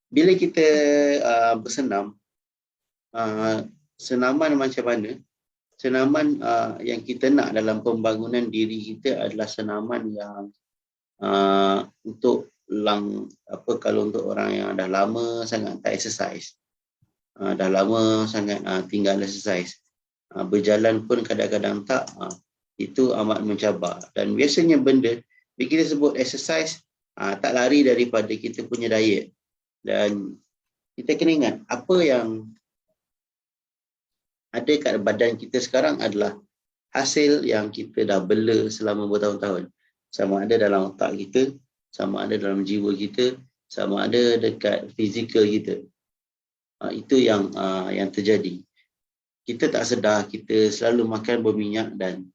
Bila kita bersenam, senaman macam mana? Senaman yang kita nak dalam pembangunan diri kita adalah senaman yang untuk kalau untuk orang yang dah lama sangat tak exercise, dah lama sangat tinggal exercise, berjalan pun kadang-kadang tak, itu amat mencabar. Dan biasanya benda bila kita sebut exercise, tak lari daripada kita punya diet. Dan kita kena ingat apa yang ada kat badan kita sekarang adalah hasil yang kita dah bela selama bertahun-tahun. Sama ada dalam otak kita, sama ada dalam jiwa kita, sama ada dekat fizikal kita. Itu yang terjadi. Kita tak sedar kita selalu makan berminyak dan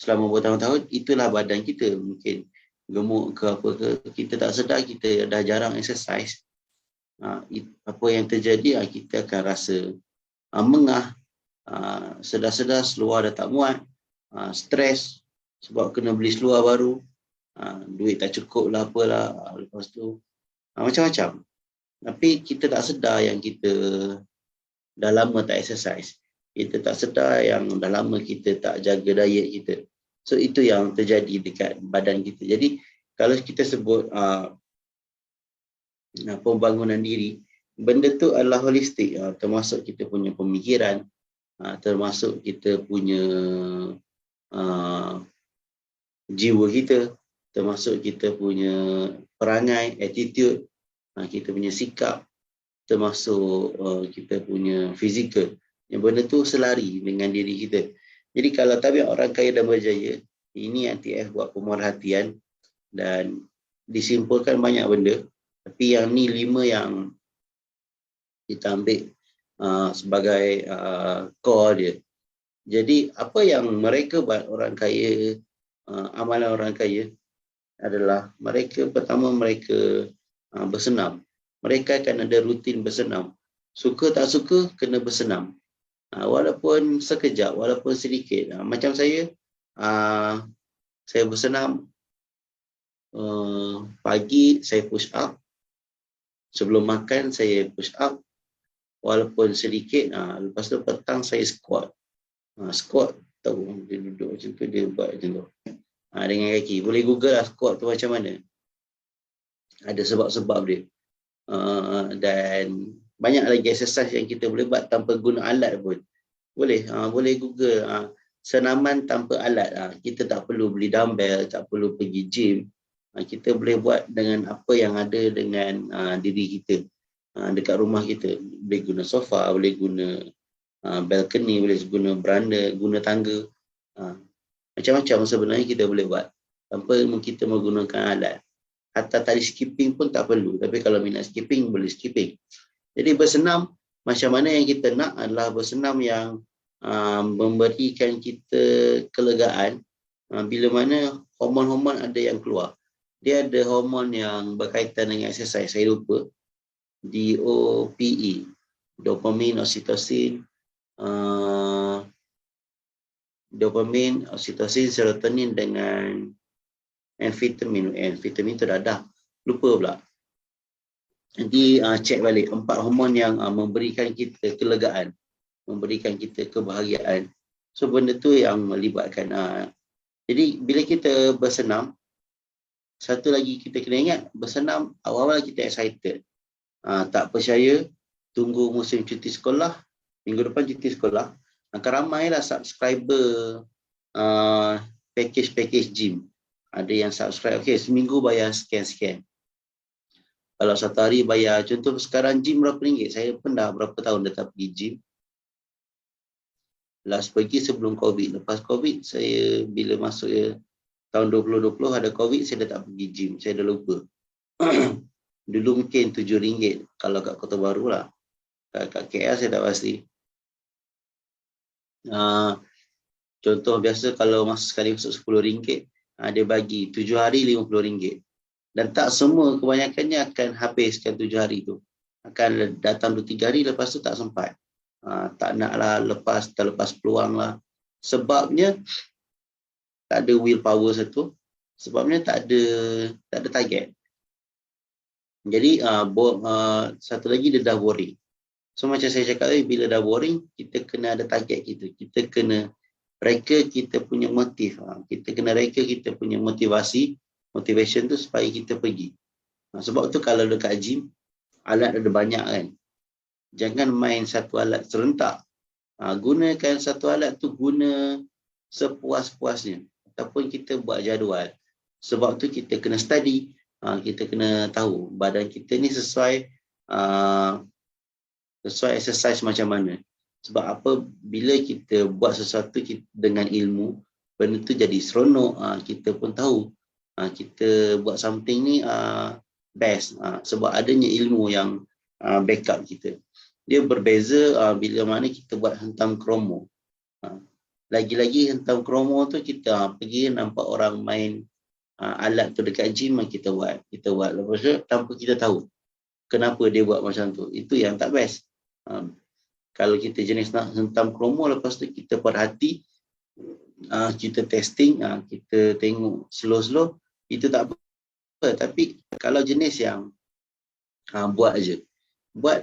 selama bertahun-tahun itulah badan kita. Mungkin gemuk ke apa ke, kita tak sedar kita dah jarang exercise. Apa yang terjadi, kita akan rasa mengah, sedar-sedar seluar dah tak muat, stres sebab kena beli seluar baru, duit tak cukup lah apalah, lepas tu macam-macam. Tapi kita tak sedar yang kita dah lama tak exercise. Kita tak sedar yang dah lama kita tak jaga diet kita. So itu yang terjadi dekat badan kita. Jadi kalau kita sebut pembangunan diri, benda tu adalah holistik, termasuk kita punya pemikiran, termasuk kita punya jiwa kita, termasuk kita punya perangai, attitude, kita punya sikap, termasuk kita punya fizikal. Yang benda tu selari dengan diri kita. Jadi kalau tabiat orang kaya dan berjaya, ini yang TF buat pemerhatian dan disimpulkan banyak benda. Tapi yang ni 5 yang kita ambil sebagai core dia. Jadi apa yang mereka buat orang kaya, amalan orang kaya adalah mereka pertama mereka bersenam. Mereka akan ada rutin bersenam. Suka tak suka kena bersenam. Walaupun sekejap, walaupun sedikit. Macam saya bersenam pagi saya push up. Sebelum makan saya push up. Walaupun sedikit, lepas tu petang saya squat. Squat, tahu dia duduk macam tu, dia buat macam tu. Dengan kaki. Boleh google lah squat tu macam mana. Ada sebab-sebab dia. Dan banyak lagi exercise yang kita boleh buat tanpa guna alat pun. Boleh google senaman tanpa alat. Kita tak perlu beli dumbbell, tak perlu pergi gym. Kita boleh buat dengan apa yang ada dengan diri kita. Dekat rumah kita. Boleh guna sofa, boleh guna balcony, boleh guna beranda, guna tangga. Macam-macam sebenarnya kita boleh buat tanpa kita menggunakan alat. Hatta tali skipping pun tak perlu. Tapi kalau minat skipping, boleh skipping. Jadi bersenam, macam mana yang kita nak adalah bersenam yang memberikan kita kelegaan bila mana hormon-hormon ada yang keluar. dia ada hormon yang berkaitan dengan exercise, saya lupa. DOPE, dopamine, oksitosin, serotonin dengan amfetamin. Amfetamin tu dah lupa pula. Nanti cek balik 4 hormon yang memberikan kita kelegaan, memberikan kita kebahagiaan. So benda tu yang melibatkan. Jadi bila kita bersenam, satu lagi kita kena ingat, bersenam awal-awal kita excited. Tak percaya, tunggu musim cuti sekolah, minggu depan cuti sekolah, akan ramailah subscriber package gym. Ada yang subscribe, okay, seminggu bayar sekian-sekian. Kalau satu hari bayar, contoh sekarang gym berapa ringgit? Saya pun dah berapa tahun dah tak pergi gym. Last pergi sebelum COVID. Lepas COVID, saya bila masuk tahun 2020 ada COVID, saya dah tak pergi gym. Saya dah lupa. Dulu mungkin RM7 kalau kat Kota Baru lah. Kat KL saya tak pasti. Contoh biasa kalau masa sekali masuk RM10, dia bagi 7 hari RM50. Dan tak semua, kebanyakannya akan habiskan 7 hari tu. Akan datang 2-3 hari, lepas tu tak sempat. Tak naklah terlepas peluang lah. Sebabnya tak ada willpower satu. Sebabnya tak ada target. Jadi satu lagi dia dah boring. So macam saya cakap tadi, bila dah boring, kita kena ada target kita. Kita kena reka kita punya motif. Kita kena reka kita punya motivation tu supaya kita pergi. Sebab tu kalau dekat gym, alat ada banyak kan. Jangan main satu alat serentak. Gunakan satu alat tu guna sepuas-puasnya. Ataupun kita buat jadual. Sebab tu kita kena study. Kita kena tahu badan kita ni sesuai exercise macam mana. Sebab apa, bila kita buat sesuatu dengan ilmu, benda tu jadi seronok. Kita pun tahu kita buat something ni best. Sebab adanya ilmu yang backup kita. Dia berbeza bila mana kita buat hentam kromo. Lagi-lagi hentam kromo tu kita pergi nampak orang main alat tu dekat gym, kita buat. Lepas tu tanpa kita tahu kenapa dia buat macam tu. Itu yang tak best. Kalau kita jenis nak hentam kromo, lepas tu kita perhati, kita testing, kita tengok slow-slow, itu tak apa. Tapi kalau jenis yang buat je,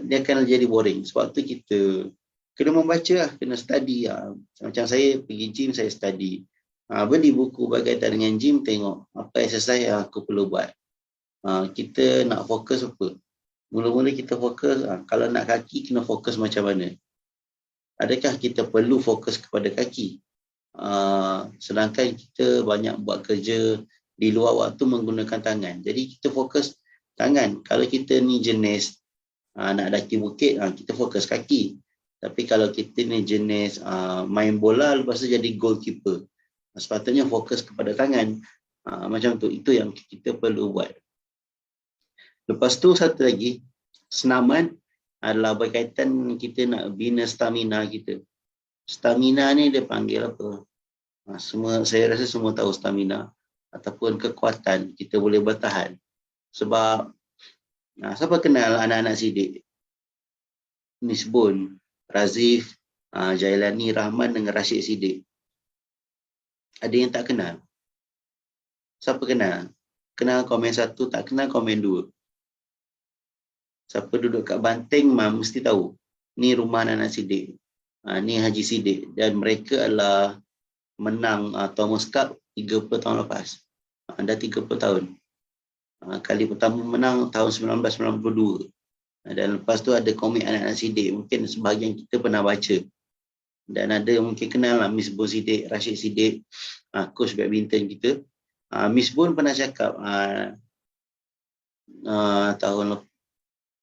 dia akan jadi boring. Sebab tu kita kena membaca lah, kena study. Macam saya pergi gym, saya study. Beli buku berkaitan dengan gym, tengok apa exercise yang aku perlu buat. Kita nak fokus apa? Mula-mula kita fokus, kalau nak kaki, kena fokus macam mana? Adakah kita perlu fokus kepada kaki? Sedangkan kita banyak buat kerja di luar waktu menggunakan tangan. Jadi kita fokus tangan. Kalau kita ni jenis nak daki bukit, kita fokus kaki. Tapi kalau kita ni jenis main bola, lepas tu jadi goalkeeper, sepatutnya fokus kepada tangan. Macam tu, itu yang kita perlu buat. Lepas tu satu lagi, senaman adalah berkaitan kita nak bina stamina kita. Stamina ni dia panggil apa? Saya rasa semua tahu stamina ataupun kekuatan kita boleh bertahan. Sebab siapa kenal anak-anak Sidik? Misbun, Razif, Jailani, Rahman dengan Rashid Sidik. Ada yang tak kenal? Siapa kenal? Kenal komen 1, tak kenal komen 2. Siapa duduk kat Banteng mesti tahu. Ni rumah anak Sidik. Ni Haji Sidik. Dan mereka adalah menang Thomas Cup 30 tahun lepas. Dah 30 tahun. Kali pertama menang tahun 1992. Dan lepas tu ada komik anak-anak Sidik. Mungkin sebahagian kita pernah baca. Dan ada mungkin kenal lah Miss Bun Sidik, Rashid Sidik, coach badminton kita. Miss Bun pernah cakap tahun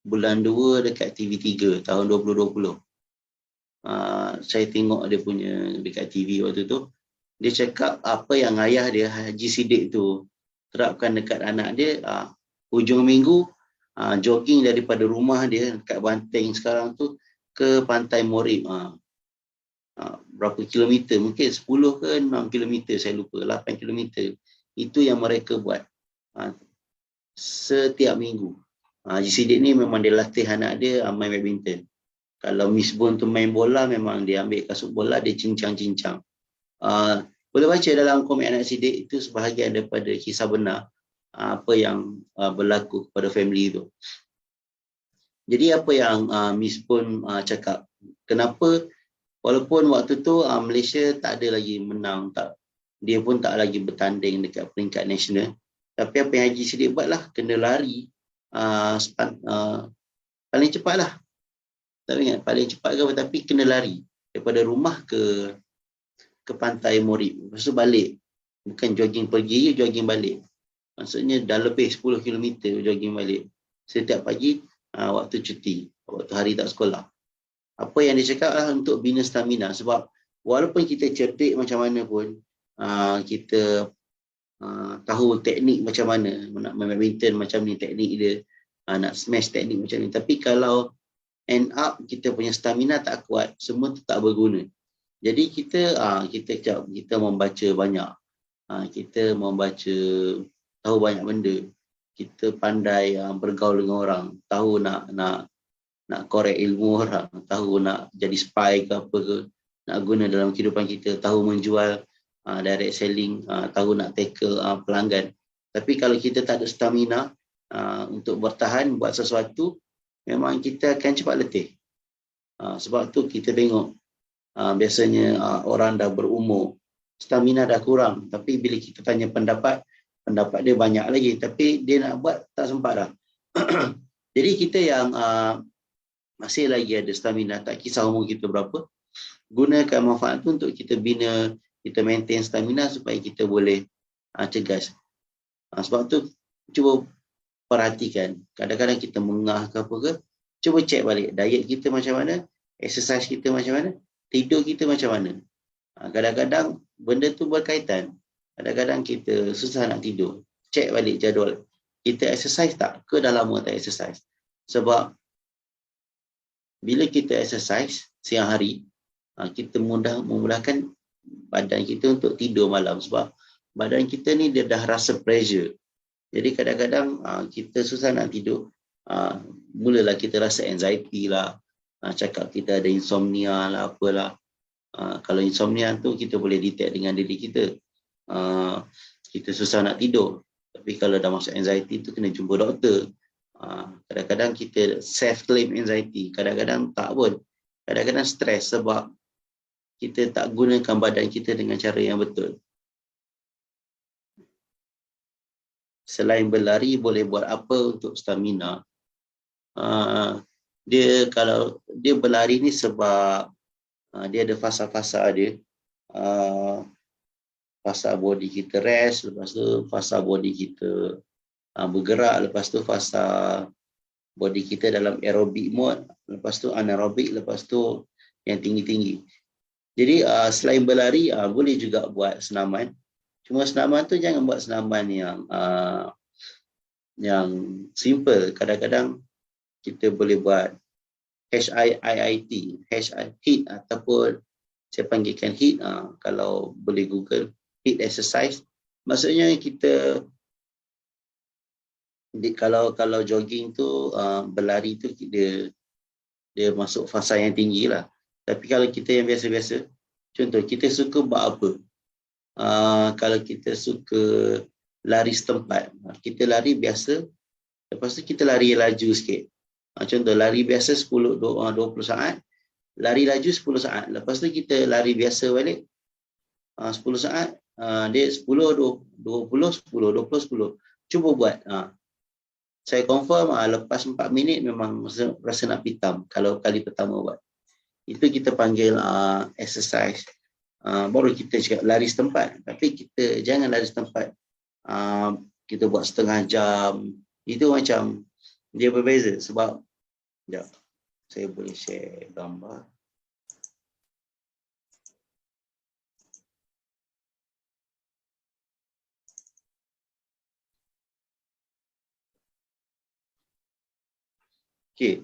bulan 2 dekat TV3 tahun 2020. Saya tengok dia punya dekat TV waktu tu. Dia cakap apa yang ayah dia Haji Sidik tu terapkan dekat anak dia. Hujung minggu jogging daripada rumah dia kat Banteng sekarang tu ke Pantai Morib. Berapa kilometer? Mungkin 10 ke 6 kilometer, saya lupa. 8 kilometer. Itu yang mereka buat. setiap minggu. GCD ni memang dia latih anak dia main badminton. Kalau Miss Bon tu main bola, memang dia ambil kasut bola, dia cincang-cincang. Boleh baca dalam komen anak sidik, itu sebahagian daripada kisah benar apa yang berlaku kepada family tu. Jadi apa yang Miss Bon cakap, kenapa walaupun waktu tu Malaysia tak ada lagi menang, dia pun tak lagi bertanding dekat peringkat nasional, tapi apa yang Haji Sidik buat lah, kena lari paling cepat lah. Tak ingat paling cepat ke apa, tapi kena lari daripada rumah ke pantai Morib. Lepas tu balik. Bukan jogging pergi, jogging balik. Maksudnya dah lebih 10 km jogging balik. Setiap pagi waktu cuti, waktu hari tak sekolah. Apa yang dia cakap lah untuk bina stamina. Sebab walaupun kita cerdik macam mana pun, kita tahu teknik macam mana, nak main badminton macam ni teknik dia, nak smash teknik macam ni. Tapi kalau end up kita punya stamina tak kuat, semua tu tak berguna. Jadi kita membaca banyak, kita membaca, tahu banyak benda, kita pandai bergaul dengan orang, tahu nak korek ilmu orang, tahu nak jadi spy ke apa ke, nak guna dalam kehidupan kita, tahu menjual, direct selling, tahu nak tackle pelanggan. Tapi kalau kita tak ada stamina untuk bertahan buat sesuatu, memang kita akan cepat letih. Sebab tu kita tengok biasanya orang dah berumur, stamina dah kurang, tapi bila kita tanya pendapat dia banyak lagi, tapi dia nak buat tak sempat dah. Jadi kita yang masih lagi ada stamina, tak kisah umur kita berapa, gunakan manfaat tu untuk kita bina, kita maintain stamina supaya kita boleh cegas. Sebab tu cuba perhatikan, kadang-kadang kita mengah ke apa ke, cuba cek balik diet kita macam mana, exercise kita macam mana, tidur kita macam mana. Kadang-kadang benda tu berkaitan. Kadang-kadang kita susah nak tidur, cek balik jadual. Kita exercise tak ke, dah lama tak exercise. Sebab bila kita exercise siang hari, kita memudahkan badan kita untuk tidur malam. Sebab badan kita ni dia dah rasa pressure. Jadi kadang-kadang kita susah nak tidur. Mulalah kita rasa anxiety lah. Cakap kita ada insomnia lah, apalah. Kalau insomnia tu kita boleh detect dengan diri kita. Kita susah nak tidur. Tapi kalau dah masuk anxiety tu, kena jumpa doktor. Kadang-kadang kita self-claim anxiety. Kadang-kadang tak pun. Kadang-kadang stres sebab kita tak gunakan badan kita dengan cara yang betul. Selain berlari, boleh buat apa untuk stamina? Kalau dia berlari ni sebab dia ada fasa-fasa dia. Fasa body kita rest, lepas tu fasa body kita bergerak, lepas tu fasa body kita dalam aerobic mode, lepas tu anaerobik, lepas tu yang tinggi-tinggi. Jadi selain berlari, boleh juga buat senaman. Cuma senaman tu jangan buat senaman yang simple. Kadang-kadang kita boleh buat HIIT, HIIT ataupun saya panggilkan HIIT. Kalau boleh Google HIIT exercise, maksudnya kita kalau jogging tu, berlari tu dia masuk fasa yang tinggi lah. Tapi kalau kita yang biasa-biasa, contoh kita suka buat apa? Kalau kita suka lari setempat, kita lari biasa, lepas tu kita lari laju sikit. Contoh lari biasa 20 saat, lari laju 10 saat. Lepas tu kita lari biasa balik 10 saat, dia 10, 20, 10, 20, 10. Cuba buat. Saya confirm lepas 4 minit memang rasa nak pitam kalau kali pertama buat. Itu kita panggil exercise. Baru kita cakap lari setempat. Tapi kita jangan lari setempat. Kita buat setengah jam. Itu macam dia berbeza. Sebab sekejap, saya boleh share gambar. Okay.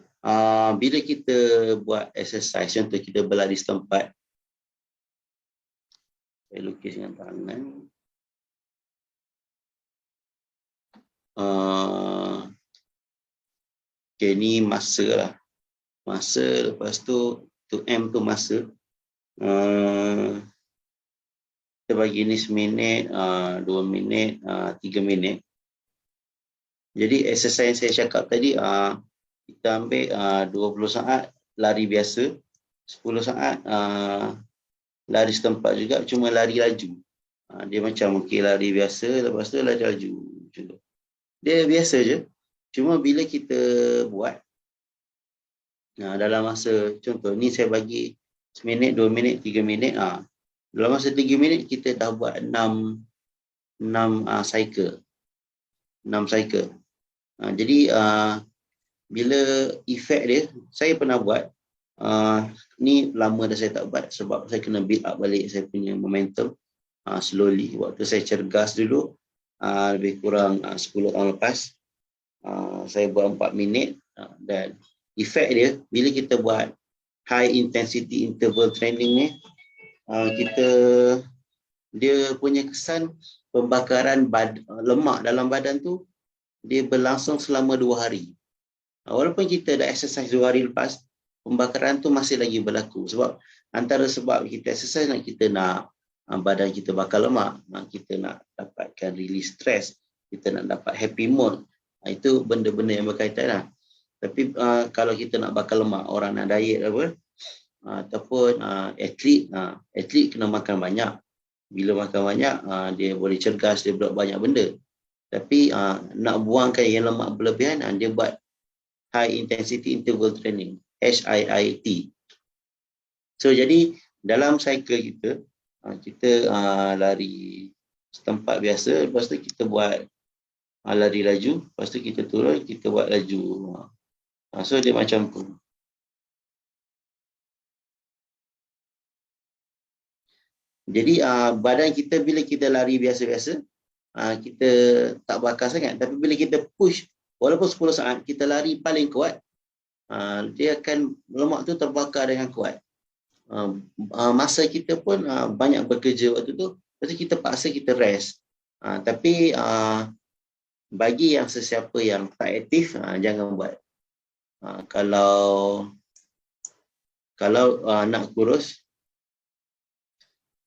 Bila kita buat exercise, contoh kita berlari setempat, saya lukis dengan tangan. Okay, ni masa lah. Masa, lepas tu M tu masa. Kita bagi ni seminit, 2 minit, 3 minit. Jadi exercise yang saya cakap tadi, kita ambil 20 saat lari biasa, 10 saat lari setempat juga, cuma lari laju. Dia macam lari biasa, lepas tu lari laju. Dia biasa je. Cuma bila kita buat, dalam masa, contoh ni saya bagi seminit, 2 minit, 3 minit. Dalam masa 3 minit, kita dah buat 6 cycle. 6 cycle. Jadi, bila efek dia, saya pernah buat, ni lama dah saya tak buat sebab saya kena build up balik saya punya momentum slowly. Waktu saya cergas dulu, lebih kurang 10 tahun lepas, saya buat 4 minit dan efek dia, bila kita buat high intensity interval training ni, dia punya kesan pembakaran lemak dalam badan tu, dia berlangsung selama 2 hari. Walaupun kita dah exercise 2 hari lepas, pembakaran tu masih lagi berlaku. Sebab antara sebab kita exercise, kita nak badan kita bakar lemak, kita nak dapatkan release stress, kita nak dapat happy mood. Itu benda-benda yang berkaitan lah. Tapi kalau kita nak bakar lemak, orang nak diet ataupun atlet kena makan banyak. Bila makan banyak, dia boleh cergas, dia buat banyak benda. Tapi nak buangkan yang lemak berlebihan, dia buat high intensity interval training, HIIT. So jadi dalam cycle kita lari setempat biasa, lepas tu kita buat lari laju, lepas tu kita turun, kita buat laju. So dia macam tu. Jadi badan kita bila kita lari biasa-biasa, kita tak bakar sangat. Tapi bila kita push, walaupun 10 saat kita lari paling kuat, dia akan, lemak tu terbakar dengan kuat. Masa kita pun banyak bekerja waktu tu, lepas tu kita paksa kita rest. Tapi bagi yang sesiapa yang tak aktif, jangan buat. Kalau nak kurus,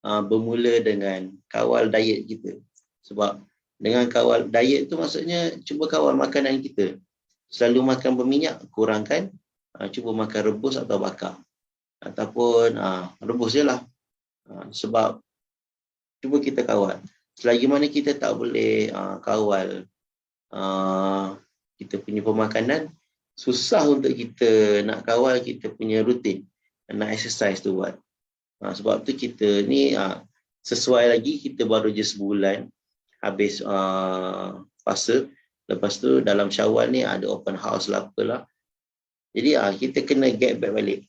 bermula dengan kawal diet kita. Sebab dengan kawal diet tu maksudnya cuba kawal makanan kita. Selalu makan berminyak, kurangkan. Cuba makan rebus atau bakar. Ataupun rebus je lah. Sebab cuba kita kawal. Selagi mana kita tak boleh kawal kita punya pemakanan, susah untuk kita nak kawal kita punya rutin, nak exercise tu buat. Sebab tu kita ni sesuai lagi, kita baru je sebulan habis puasa. Lepas tu dalam Syawal ni ada open house lah apalah. Jadi kita kena get back balik.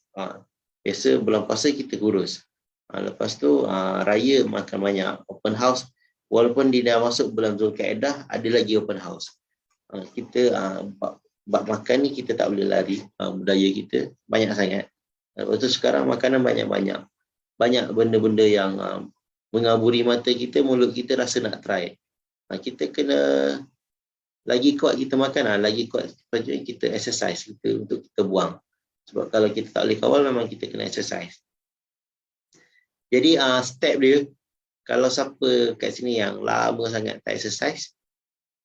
Biasa bulan puasa kita kurus. Lepas tu raya makan banyak. Open house, walaupun dia dah masuk bulan Zulkaidah, ada lagi open house. Kita bab makan ni kita tak boleh lari. Budaya kita banyak sangat. Lepas tu sekarang makanan banyak-banyak. Banyak benda-benda yang mengaburi mata kita, mulut kita rasa nak try. Kita kena lagi kuat kita makan, lagi kuat kita exercise kita untuk kita buang. Sebab kalau kita tak boleh kawal, memang kita kena exercise. Jadi step dia, kalau siapa kat sini yang lama sangat tak exercise,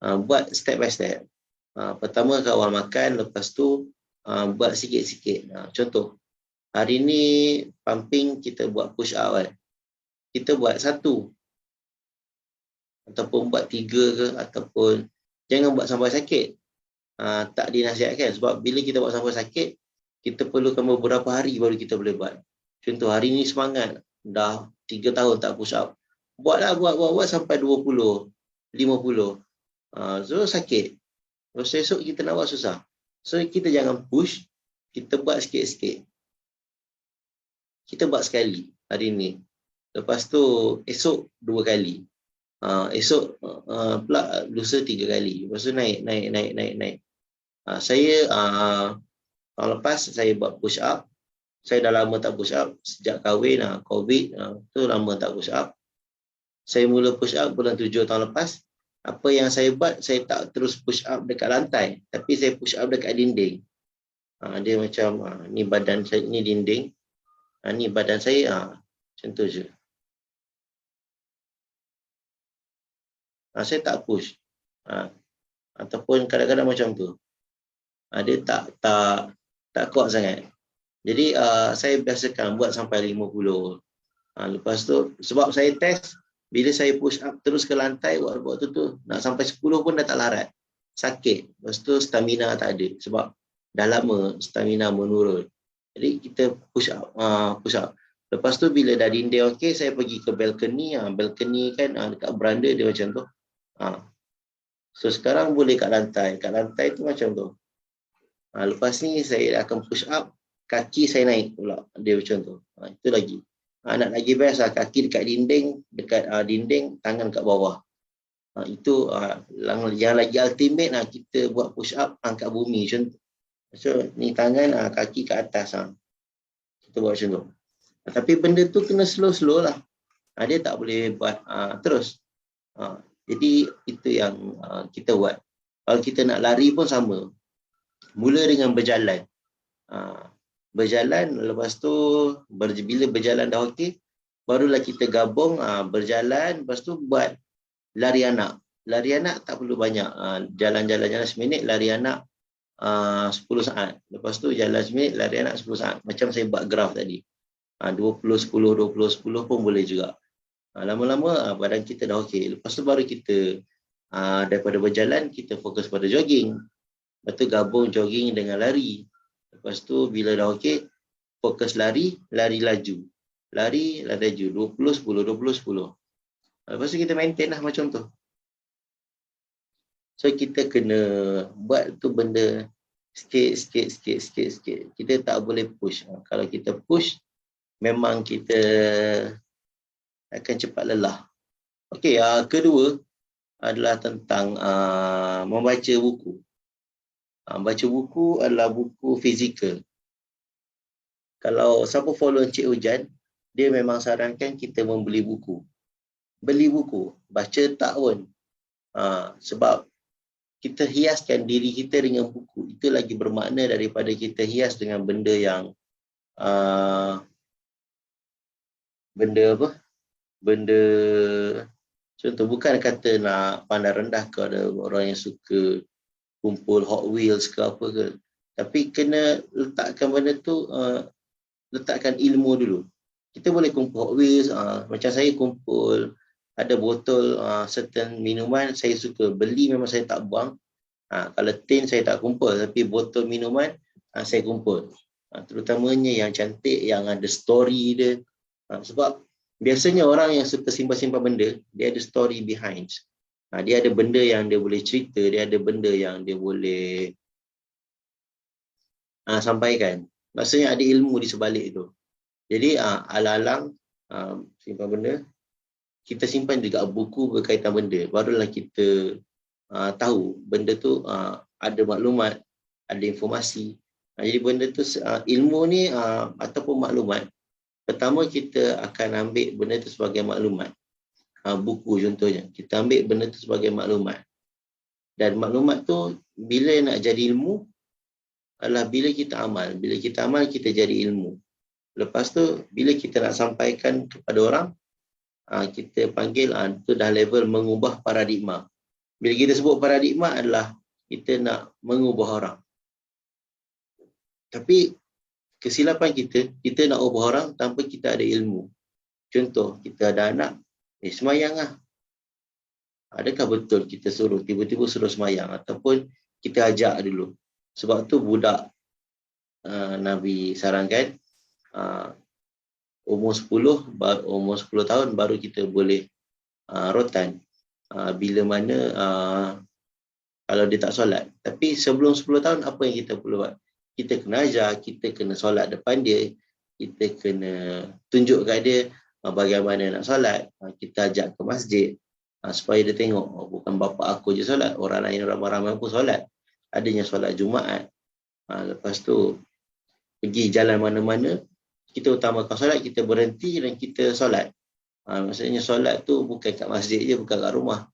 buat step by step. Pertama kawal makan, lepas tu buat sikit-sikit. Contoh, hari ni pumping kita buat push up kan. Kita buat 1 ataupun buat 3 ke, ataupun jangan buat sampai sakit. Tak dinasihatkan sebab bila kita buat sampai sakit, kita perlukan beberapa hari baru kita boleh buat. Contoh hari ni semangat, dah 3 tahun tak push up. Buatlah, buat sampai 20, 50. So sakit. Terus esok kita nak buat susah. So kita jangan push, kita buat sikit-sikit. Kita buat sekali hari ni. Lepas tu esok 2 kali. Esok pula lusa 3 kali. Lepas tu naik. Saya tahun lepas saya buat push up. Saya dah lama tak push up. Sejak kahwin, COVID, tu lama tak push up. Saya mula push up bulan 7 tahun lepas. Apa yang saya buat, saya tak terus push up dekat lantai, tapi saya push up dekat dinding. Dia macam ni badan saya, ni dinding, ni badan saya, macam tu je. Saya tak push. Ataupun kadang-kadang macam tu. Dia tak kuat sangat. Jadi saya biasakan buat sampai 50. Lepas tu, sebab saya test, bila saya push up terus ke lantai, waktu tu nak sampai 10 pun dah tak larat. Sakit. Lepas tu stamina tak ada. Sebab dah lama stamina menurun. Jadi kita push up. Lepas tu bila dah dinding okey, saya pergi ke balcony. Balcony kan dekat beranda dia macam tu. So sekarang boleh kat lantai. Kat lantai tu macam tu. Lepas ni saya akan push up, kaki saya naik pula. Dia macam tu. Itu lagi. Nak lagi best kaki dekat dinding, tangan kat bawah. Itu yang lagi ultimate kita buat push up angkat bumi macam tu. So ni tangan, kaki kat atas. Kita buat macam tu. Tapi benda tu kena slow-slow lah. Dia tak boleh buat terus. Jadi itu yang kita buat. Kalau kita nak lari pun sama. Mula dengan berjalan. Berjalan, lepas tu bila berjalan dah okey, barulah kita gabung berjalan, lepas tu buat lari anak. Lari anak tak perlu banyak. Jalan-jalan seminit, lari anak 10 saat. Lepas tu jalan seminit, lari anak 10 saat. Macam saya buat graf tadi. 20-10, 20-10 pun boleh juga. Lama-lama badan kita dah okey. Lepas tu baru kita daripada berjalan, kita fokus pada jogging. Lepas tu gabung jogging dengan lari. Lepas tu bila dah okey, fokus lari laju. Lari laju. 20-10, 20-10. Lepas tu kita maintain lah macam tu. So kita kena buat tu benda sikit. Kita tak boleh push. Kalau kita push, memang kita akan cepat lelah. Okey, kedua adalah tentang membaca buku. Baca buku adalah buku fizikal. Kalau siapa follow Encik Hujan, dia memang sarankan kita membeli buku. Beli buku, baca tak pun. Sebab kita hiaskan diri kita dengan buku. Itu lagi bermakna daripada kita hias dengan benda yang benda contoh, bukan kata nak pandang rendah ke ada orang yang suka kumpul Hot Wheels ke apa ke. Tapi kena letakkan benda tu, letakkan ilmu dulu. Kita boleh kumpul Hot Wheels, macam saya kumpul, ada botol certain minuman, saya suka beli, memang saya tak buang. Kalau tin saya tak kumpul, tapi botol minuman saya kumpul. Terutamanya yang cantik, yang ada story dia. Sebab biasanya orang yang suka simpan-simpan benda, dia ada story behind. Dia ada benda yang dia boleh cerita, dia ada benda yang dia boleh sampaikan. Maksudnya ada ilmu di sebalik itu. Jadi alang-alang simpan benda, kita simpan juga buku berkaitan benda. Barulah kita tahu benda tu ada maklumat, ada informasi. Jadi benda tu ilmu ni ataupun maklumat, pertama kita akan ambil benda tu sebagai maklumat. Buku contohnya, kita ambil benda tu sebagai maklumat. Dan maklumat tu bila nak jadi ilmu adalah bila kita amal. Bila kita amal, kita jadi ilmu. Lepas tu bila kita nak sampaikan kepada orang, kita panggil tu dah level mengubah paradigma. Bila kita sebut paradigma adalah kita nak mengubah orang. Tapi kesilapan kita nak ubah orang tanpa kita ada ilmu. Contoh, kita ada anak, semayang lah. Adakah betul kita suruh, tiba-tiba suruh semayang? Ataupun kita ajak dulu. Sebab tu budak Nabi sarankan, umur 10 tahun baru kita boleh rotan. Bila mana kalau dia tak solat. Tapi sebelum 10 tahun, apa yang kita perlu buat? Kita kena ajar, kita kena solat depan dia, kita kena tunjuk kat dia bagaimana nak solat. Kita ajak ke masjid supaya dia tengok, bukan bapa aku je solat, orang lain ramai-ramai pun solat. Adanya solat Jumaat. Lepas tu pergi jalan mana-mana, kita utamakan solat, kita berhenti dan kita solat. Maksudnya solat tu bukan kat masjid je, bukan kat rumah.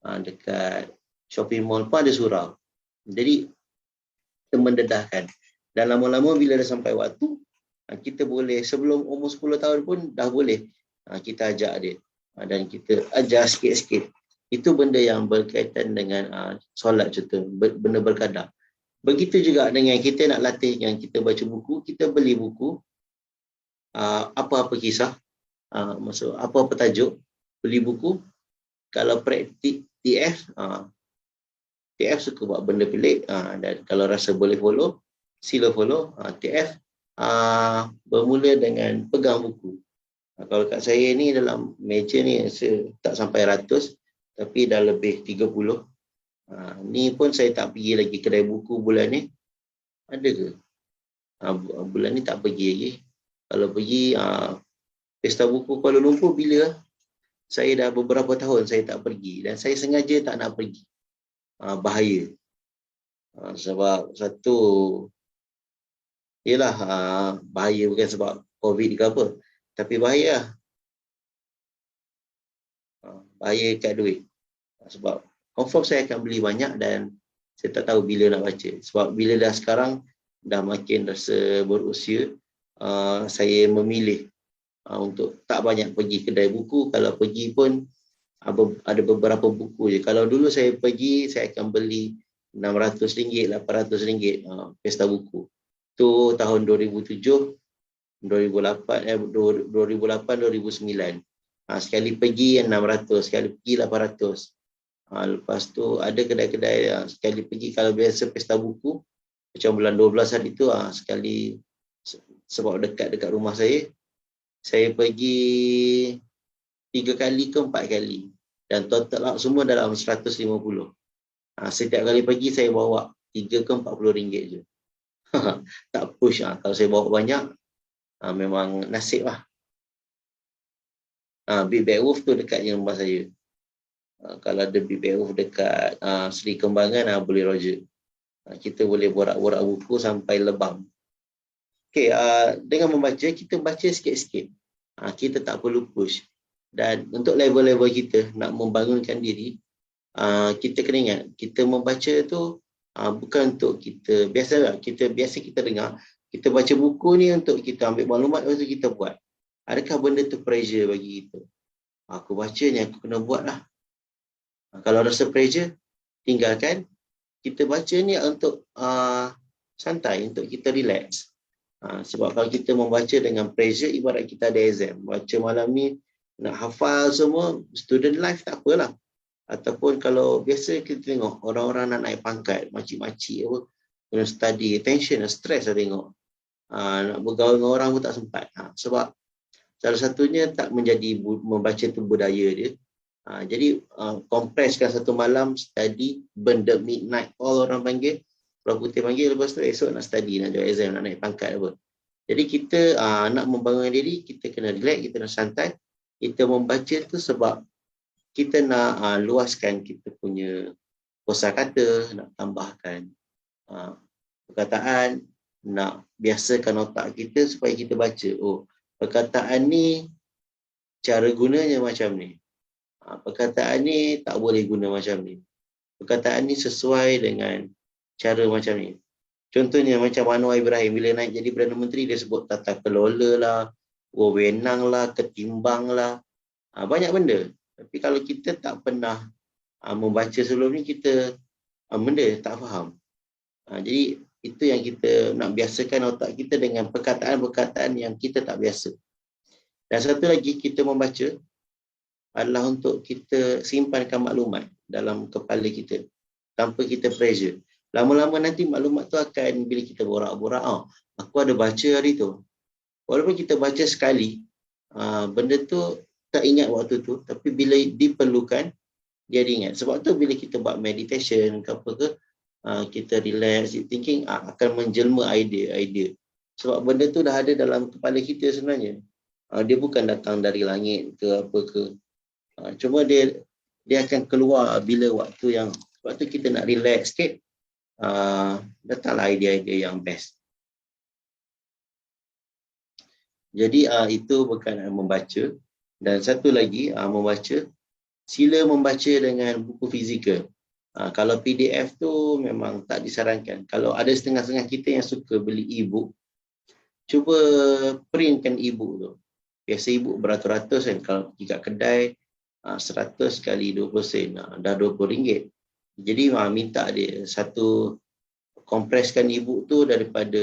dekat shopping mall pun ada surau. Jadi kita mendedahkan. Dan lama-lama bila dah sampai waktu, kita boleh sebelum umur 10 tahun pun dah boleh kita ajak dia. Dan kita ajar sikit-sikit. Itu benda yang berkaitan dengan solat contoh, benda berkadar. Begitu juga dengan kita nak latih yang kita baca buku, kita beli buku, apa-apa kisah, maksud apa-apa tajuk, beli buku. Kalau praktik TF, TF suka buat benda pelik, dan kalau rasa boleh follow, sila follow. TF bermula dengan pegang buku. Kalau kat saya ni dalam meja ni tak sampai 100, tapi dah lebih 30. Ni pun saya tak pergi lagi kedai buku bulan ni. Ada ke? Bulan ni tak pergi lagi. Kalau pergi Pesta Buku Kuala Lumpur bila? Saya dah beberapa tahun saya tak pergi. Dan saya sengaja tak nak pergi. Bahaya. Sebab satu, yelah bahaya bukan sebab COVID ke apa. Tapi bahaya. Bahaya kat duit. Sebab confirm saya akan beli banyak dan saya tak tahu bila nak baca. Sebab bila dah sekarang, dah makin rasa berusia, saya memilih untuk tak banyak pergi kedai buku. Kalau pergi pun ada beberapa buku je. Kalau dulu saya pergi, saya akan beli RM600, RM800 pesta buku. Tu tahun 2007, 2008, 2009. Sekali pergi RM600, sekali pergi RM800. Lepas tu ada kedai-kedai sekali pergi, kalau biasa pesta buku macam bulan 12 hari tu sekali, sebab dekat rumah saya pergi 3 kali ke 4 kali dan total semua dalam 150. Setiap kali pergi saya bawa 3 ke 40 ringgit je. Tak push. Kalau saya bawa banyak, memang nasib lah. Big Bad Wolf tu dekat je rumah saya. Kalau ada Big Bad Wolf dekat Seri Kembangan, boleh Roger. Kita boleh borak-borak buku sampai lebam. Okay, dengan membaca, kita baca sikit-sikit. Kita tak perlu push. Dan untuk level-level kita nak membangunkan diri, kita kena ingat, kita membaca tu bukan untuk kita, biasa kita dengar, kita baca buku ni untuk kita ambil maklumat, lepas tu kita buat. Adakah benda tu pressure bagi kita? Aku baca ni, aku kena buat lah. Kalau rasa pressure, tinggalkan. Kita baca ni untuk santai, untuk kita relax. Sebab kalau kita membaca dengan pressure, ibarat kita ada exam. Baca malam ni, nak hafal semua, student life tak apalah. Ataupun kalau biasa kita tengok orang-orang nak naik pangkat, makcik-makcik apa, kena study, tension, stress lah tengok. Nak bergaul dengan orang pun tak sempat. Sebab salah satunya tak menjadi membaca tu budaya dia. Jadi kompreskan satu malam study, benda midnight all orang panggil, Pulau Putih panggil, lepas tu esok nak study, nak jawab exam, nak naik pangkat apa. Jadi kita nak membangun diri, kita kena relax, kita nak santai. Kita membaca tu sebab kita nak luaskan kita punya kosakata, nak tambahkan perkataan, nak biasakan otak kita supaya kita baca. Oh, perkataan ni cara gunanya macam ni. Perkataan ni tak boleh guna macam ni. Perkataan ni sesuai dengan cara macam ni. Contohnya macam Anwar Ibrahim bila naik jadi Perdana Menteri, dia sebut tata kelola lah, wewenang lah, ketimbang lah. Banyak benda. Tapi kalau kita tak pernah membaca sebelum ni, kita benda tak faham. Jadi itu yang kita nak biasakan otak kita dengan perkataan-perkataan yang kita tak biasa. Dan satu lagi, kita membaca adalah untuk kita simpankan maklumat dalam kepala kita tanpa kita pressure. Lama-lama nanti maklumat tu akan, bila kita borak-borak, aku ada baca hari tu. Walaupun kita baca sekali, benda tu tak ingat waktu tu, tapi bila diperlukan, dia ingat. Sebab tu bila kita buat meditation ke apa ke, kita relax, thinking, akan menjelma idea. Sebab benda tu dah ada dalam kepala kita sebenarnya. Dia bukan datang dari langit ke apa ke. Cuma dia akan keluar bila waktu yang, waktu kita nak relax sikit, datanglah idea-idea yang best. Jadi itu berkenaan membaca. Dan satu lagi, membaca sila membaca dengan buku fizikal. Kalau PDF tu memang tak disarankan. Kalau ada setengah-setengah kita yang suka beli e-book, cuba printkan e-book tu. Biasa e-book beratus-ratus kan. Kalau pergi kat kedai, 100 kali 20 sen, dah RM20. Jadi minta dia satu, kompreskan e-book tu daripada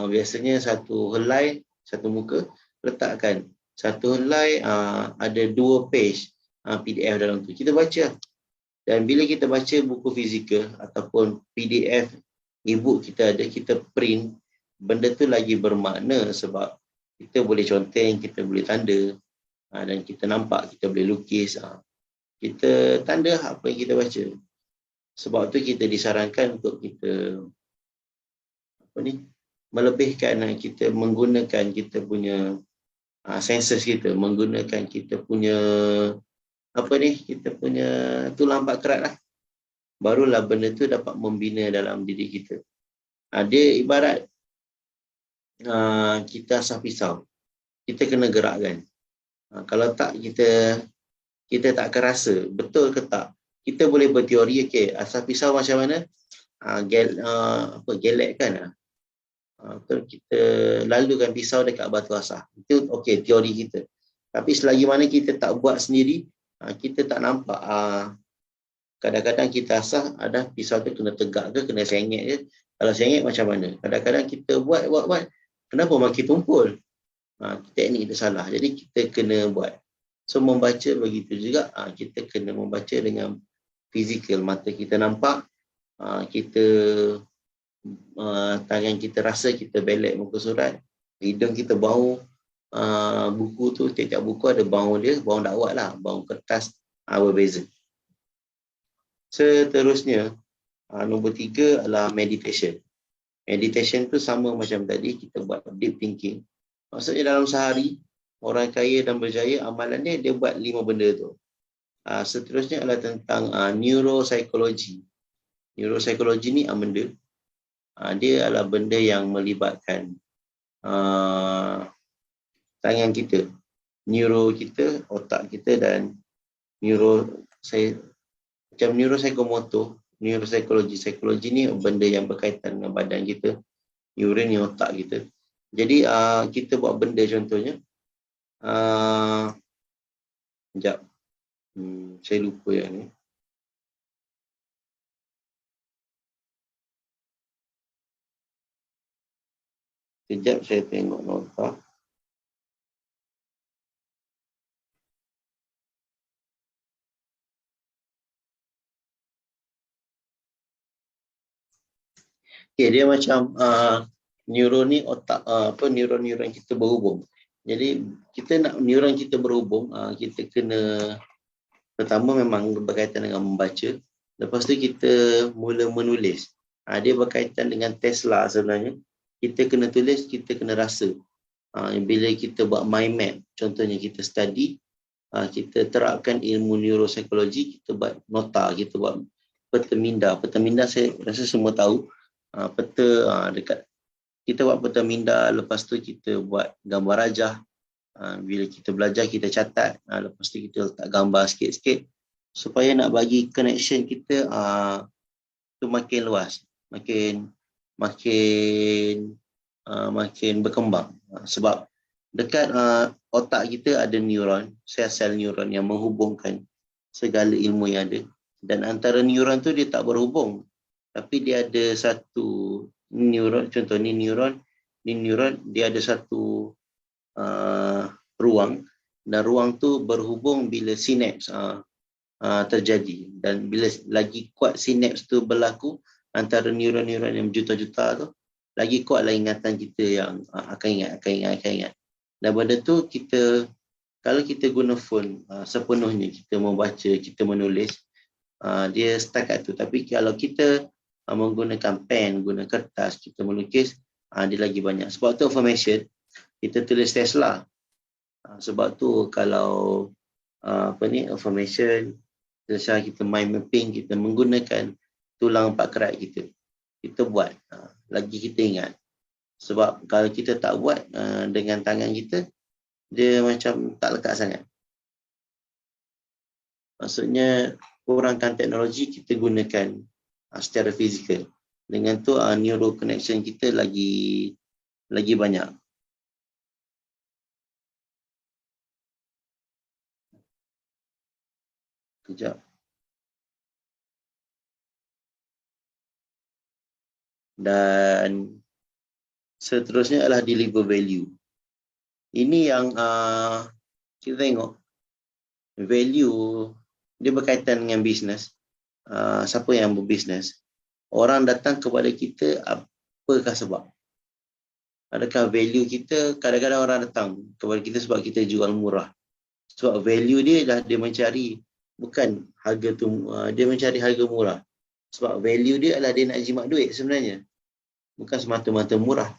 biasanya satu helai, satu muka, letakkan. Satu helai ada 2 page PDF dalam tu. Kita baca. Dan bila kita baca buku fizikal ataupun PDF e-book kita ada, kita print, benda tu lagi bermakna sebab kita boleh conteng, kita boleh tanda, dan kita nampak, kita boleh lukis, kita tanda apa yang kita baca. Sebab tu kita disarankan untuk kita melebihkan, kita menggunakan kita punya senses kita, menggunakan kita punya kita punya tulang pakrat lah. Barulah benda tu dapat membina dalam diri kita. Dia ibarat kita asah pisau. Kita kena gerakkan. Kalau tak, kita tak akan rasa. Betul ke tak? Kita boleh berteori, okey, asah pisau macam mana? Gelek kan? Kita lalukan pisau dekat batu asah. Itu okey, teori kita. Tapi selagi mana kita tak buat sendiri, kita tak nampak. Kadang-kadang kita asah, ada pisau tu kena tegak ke, kena sengit je. Kalau sengit macam mana? Kadang-kadang kita buat, kenapa makin tumpul? Teknik tu salah. Jadi kita kena buat. So membaca begitu juga, kita kena membaca dengan fizikal. Mata kita nampak, kita tangan kita rasa, kita belek muka surat, hidung kita bau buku tu, tiap-tiap buku ada bau dia, bau dakwat lah, bau kertas berbeza. Seterusnya, nombor 3 adalah meditation. Meditation tu sama macam tadi, kita buat deep thinking. Maksudnya dalam sehari, orang kaya dan berjaya, amalan dia buat 5 benda tu. Seterusnya adalah tentang neuropsikologi. Neuropsikologi ni benda. Dia adalah benda yang melibatkan tangan kita, neuro kita, otak kita, dan macam neuropsychomotor, neuropsikologi. Psikologi ni benda yang berkaitan dengan badan kita, neuro ni otak kita. Jadi kita buat benda, contohnya sekejap, saya lupa yang ni. Sekejap saya tengok nota. Okay, dia macam neuron ni otak, neuron-neuron kita berhubung. Jadi kita nak neuron kita berhubung, kita kena, pertama memang berkaitan dengan membaca. Lepas tu kita mula menulis. Dia berkaitan dengan Tesla sebenarnya. Kita kena tulis, kita kena rasa. Bila kita buat mind map, contohnya kita study, kita terapkan ilmu neuropsikologi, kita buat nota, kita buat peta minda. Peta minda saya rasa semua tahu. Peta dekat, kita buat peta minda, lepas tu kita buat gambar rajah. Bila kita belajar, kita catat, lepas tu kita letak gambar sikit-sikit supaya nak bagi connection kita tu makin luas, makin berkembang. Sebab dekat otak kita ada neuron, sel-sel neuron yang menghubungkan segala ilmu yang ada. Dan antara neuron tu dia tak berhubung, tapi dia ada satu neuron, contoh ni neuron dia ada satu ruang, dan ruang tu berhubung bila sinaps terjadi. Dan bila lagi kuat sinaps tu berlaku antara neuron-neuron yang berjuta-juta tu, lagi kuatlah ingatan kita yang akan ingat. Dan benda tu kita, kalau kita guna phone sepenuhnya, kita membaca, kita menulis, dia setakat tu. Tapi kalau kita menggunakan pen, guna kertas, kita melukis, dia lagi banyak. Sebab tu information, kita tulis Tesla. Sebab tu kalau information, kita mind mapping, kita menggunakan tulang pakrat kita. Kita buat, lagi kita ingat. Sebab kalau kita tak buat dengan tangan kita, dia macam tak lekat sangat. Maksudnya kurangkan teknologi, kita gunakan secara fizikal. Dengan tu neuro connection kita lagi banyak. Kejap. Dan seterusnya adalah deliver value. Ini yang kita tengok. Value, dia berkaitan dengan bisnes. Siapa yang berbisnes? Orang datang kepada kita apakah sebab? Adakah value kita, kadang-kadang orang datang kepada kita sebab kita jual murah. Sebab value dia dah dia mencari, bukan harga tu, dia mencari harga murah. Sebab value dia adalah dia nak jimat duit sebenarnya. Bukan semata-mata murah.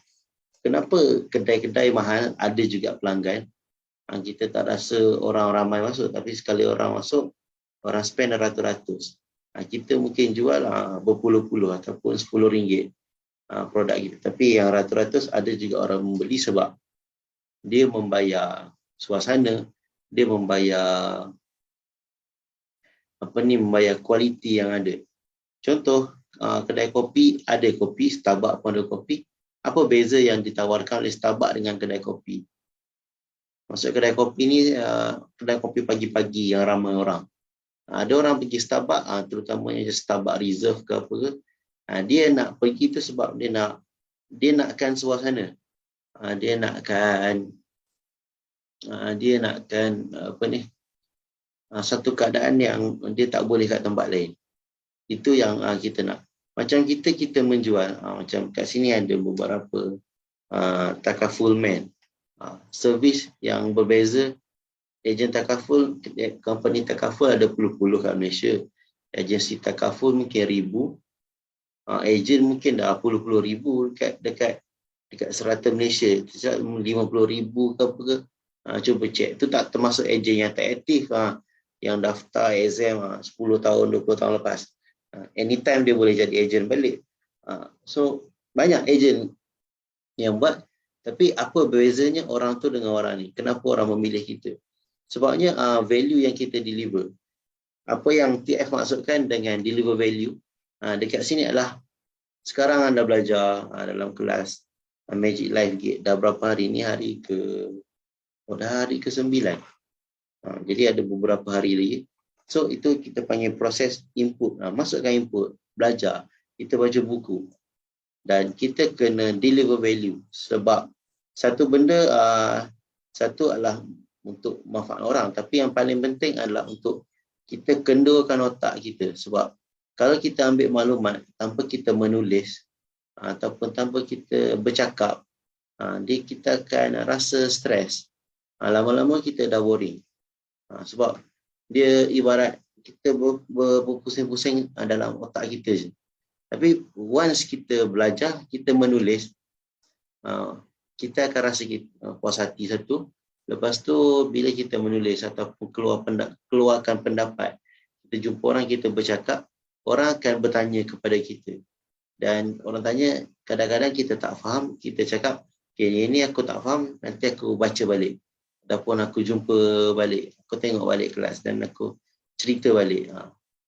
Kenapa kedai-kedai mahal ada juga pelanggan? Kita tak rasa orang ramai masuk, tapi sekali orang masuk, orang spend ratus-ratus. Kita mungkin jual berpuluh-puluh ataupun RM10 produk kita. Tapi yang ratus-ratus ada juga orang membeli sebab dia membayar suasana, dia membayar membayar kualiti yang ada. Contoh, kedai kopi, ada kopi, Starbucks pun ada kopi. Apa beza yang ditawarkan oleh Starbucks dengan kedai kopi? Maksud kedai kopi ni, kedai kopi pagi-pagi yang ramai orang. Ada orang pergi Starbucks, terutamanya Starbucks Reserve ke apa ke, dia nak pergi tu sebab dia nakkan suasana. Dia nakkan satu keadaan yang dia tak boleh kat tempat lain. Itu yang kita nak. Macam kita menjual, macam kat sini ada beberapa takaful man. Servis yang berbeza. Ejen takaful, company takaful ada puluh-puluh kat Malaysia. Agensi takaful mungkin 1,000. Ejen mungkin dah puluh-puluh ribu dekat serata Malaysia. 50,000 ke apa ke. Cuba cek. Itu tak termasuk ejen yang tak aktif. Yang daftar exam 10 tahun, 20 tahun lepas. Anytime dia boleh jadi ejen balik. So, banyak ejen yang buat. Tapi apa bezanya orang tu dengan orang ni? Kenapa orang memilih kita? Sebabnya value yang kita deliver. Apa yang TF maksudkan dengan deliver value, dekat sini adalah sekarang anda belajar dalam kelas Magic Life Gate. Dah berapa hari ni? Dah hari ke-9. Jadi ada beberapa hari lagi. So itu kita panggil proses input. Masukkan input, belajar, kita baca buku. Dan kita kena deliver value. Sebab satu benda, satu adalah untuk manfaat orang, tapi yang paling penting adalah untuk kita kendurkan otak kita. Sebab kalau kita ambil maklumat tanpa kita menulis ataupun tanpa kita bercakap, kita akan rasa stres. Lama-lama kita dah worry. Sebab dia ibarat kita berpusing-pusing dalam otak kita je. Tapi once kita belajar, kita menulis, kita akan rasa puas hati satu. Lepas tu bila kita menulis ataupun keluarkan pendapat, kita jumpa orang, kita bercakap, orang akan bertanya kepada kita. Dan orang tanya, kadang-kadang kita tak faham, kita cakap, okay, ini aku tak faham, nanti aku baca balik. Ataupun aku jumpa balik, aku tengok balik kelas dan aku cerita balik.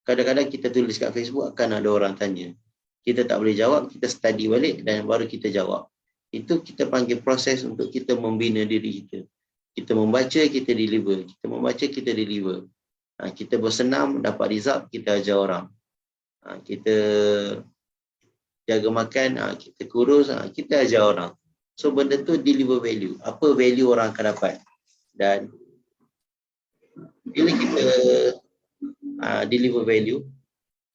Kadang-kadang kita tulis kat Facebook, akan ada orang tanya. Kita tak boleh jawab, kita study balik dan baru kita jawab. Itu kita panggil proses untuk kita membina diri kita. Kita membaca, kita deliver. Kita membaca, kita deliver. Kita bersenam, dapat result, kita ajar orang. Kita jaga makan, kita kurus, kita ajar orang. So benda tu deliver value. Apa value orang akan dapat? Dan bila kita deliver value,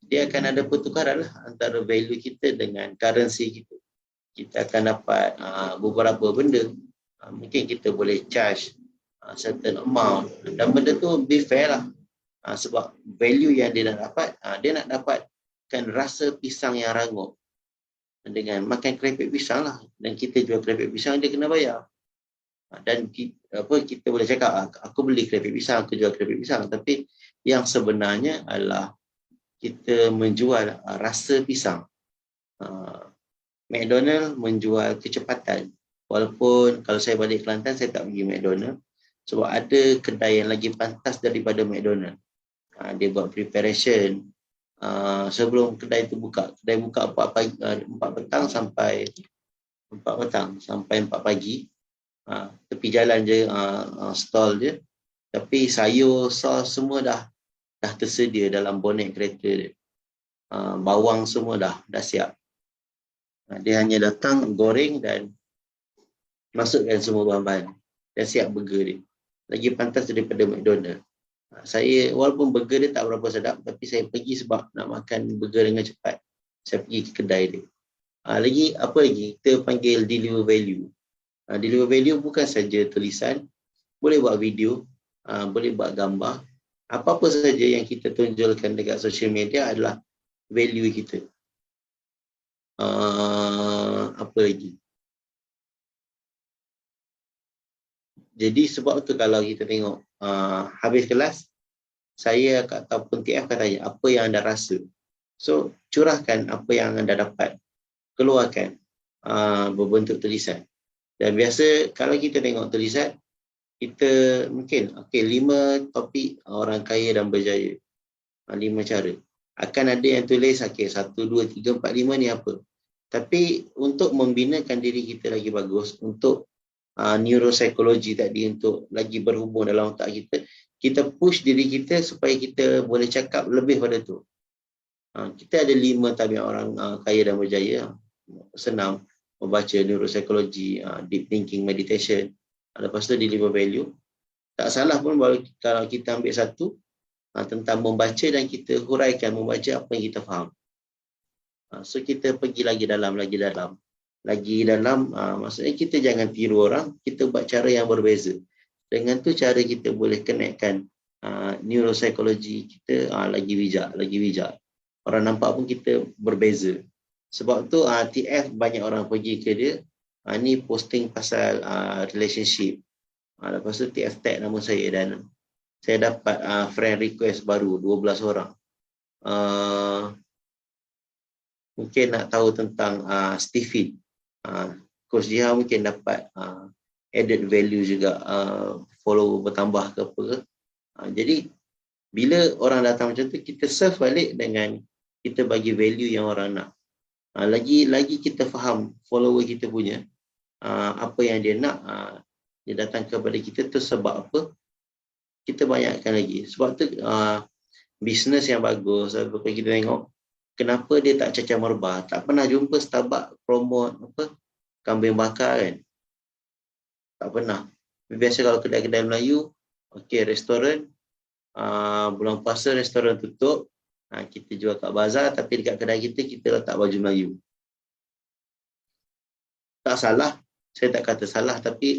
dia akan ada pertukaran lah antara value kita dengan currency kita. Kita akan dapat beberapa benda. Mungkin kita boleh charge certain amount. Dan benda tu be fair lah. Sebab value yang dia nak dapat, dia nak dapatkan rasa pisang yang rangup. Dengan makan keripik pisang lah. Dan kita jual keripik pisang, dia kena bayar. Dan kita boleh cakap, aku beli keripik pisang, aku jual keripik pisang. Tapi yang sebenarnya adalah kita menjual rasa pisang. McDonald menjual kecepatan. Walaupun kalau saya balik Kelantan, saya tak pergi McDonald. Sebab ada kedai yang lagi pantas daripada McDonald. Dia buat preparation sebelum kedai itu buka. Kedai buka 4 pagi, 4 petang sampai 4 pagi. Tepi jalan je stall dia. Tapi sayur, sos semua dah tersedia dalam bonet kereta dia. Bawang semua dah siap. Dia hanya datang, goreng dan masukkan semua bahan-bahan. Dah siap burger dia. Lagi pantas daripada McDonald. Saya, walaupun burger dia tak berapa sedap, tapi saya pergi sebab nak makan burger dengan cepat. Saya pergi ke kedai dia. Lagi, apa lagi? Kita panggil deliver value. Deliver value bukan saja tulisan, boleh buat video, boleh buat gambar. Apa-apa saja yang kita tunjukkan dekat social media adalah value kita. Apa lagi? Jadi sebab tu kalau kita tengok habis kelas, saya ataupun TF akan tanya apa yang anda rasa. So curahkan apa yang anda dapat, keluarkan berbentuk tulisan. Dan biasa kalau kita tengok tulisan, kita mungkin 5 topik orang kaya dan berjaya, 5 cara. Akan ada yang tulis 1, 2, 3, 4, 5 ni apa. Tapi untuk membinakan diri kita lagi bagus, untuk neuropsikologi tadi, untuk lagi berhubung dalam otak kita, kita push diri kita supaya kita boleh cakap lebih pada tu. Kita ada 5 tabiat orang kaya dan berjaya. Senang membaca neuropsikologi, deep thinking, meditation. Lepas tu deliver value. Tak salah pun kalau kita ambil satu tentang membaca dan kita huraikan membaca apa yang kita faham. So kita pergi lagi dalam. Maksudnya kita jangan tiru orang, kita buat cara yang berbeza. Dengan tu cara kita boleh connectkan neuropsikologi kita lagi bijak. Orang nampak pun kita berbeza. Sebab tu TF banyak orang pergi ke dia, ni posting pasal relationship. Lepas tu TF tag nama saya dan saya dapat friend request baru 12 orang. Mungkin nak tahu tentang Stephen. Coach Jiha mungkin dapat added value juga, follow bertambah ke apa. Jadi bila orang datang macam tu, kita serve balik dengan kita bagi value yang orang nak. Lagi kita faham follower kita punya apa yang dia nak, dia datang kepada kita tu sebab apa, kita banyakkan lagi. Sebab tu bisnes yang bagus, kalau kita tengok kenapa dia tak cacah merbah, tak pernah jumpa Starbucks promote kambing bakar kan, tak pernah. Biasa kalau kedai-kedai Melayu, okey, restoran bulan puasa restoran tutup, kita jual kat bazar, tapi dekat kedai kita letak baju Melayu. Tak salah, saya tak kata salah, tapi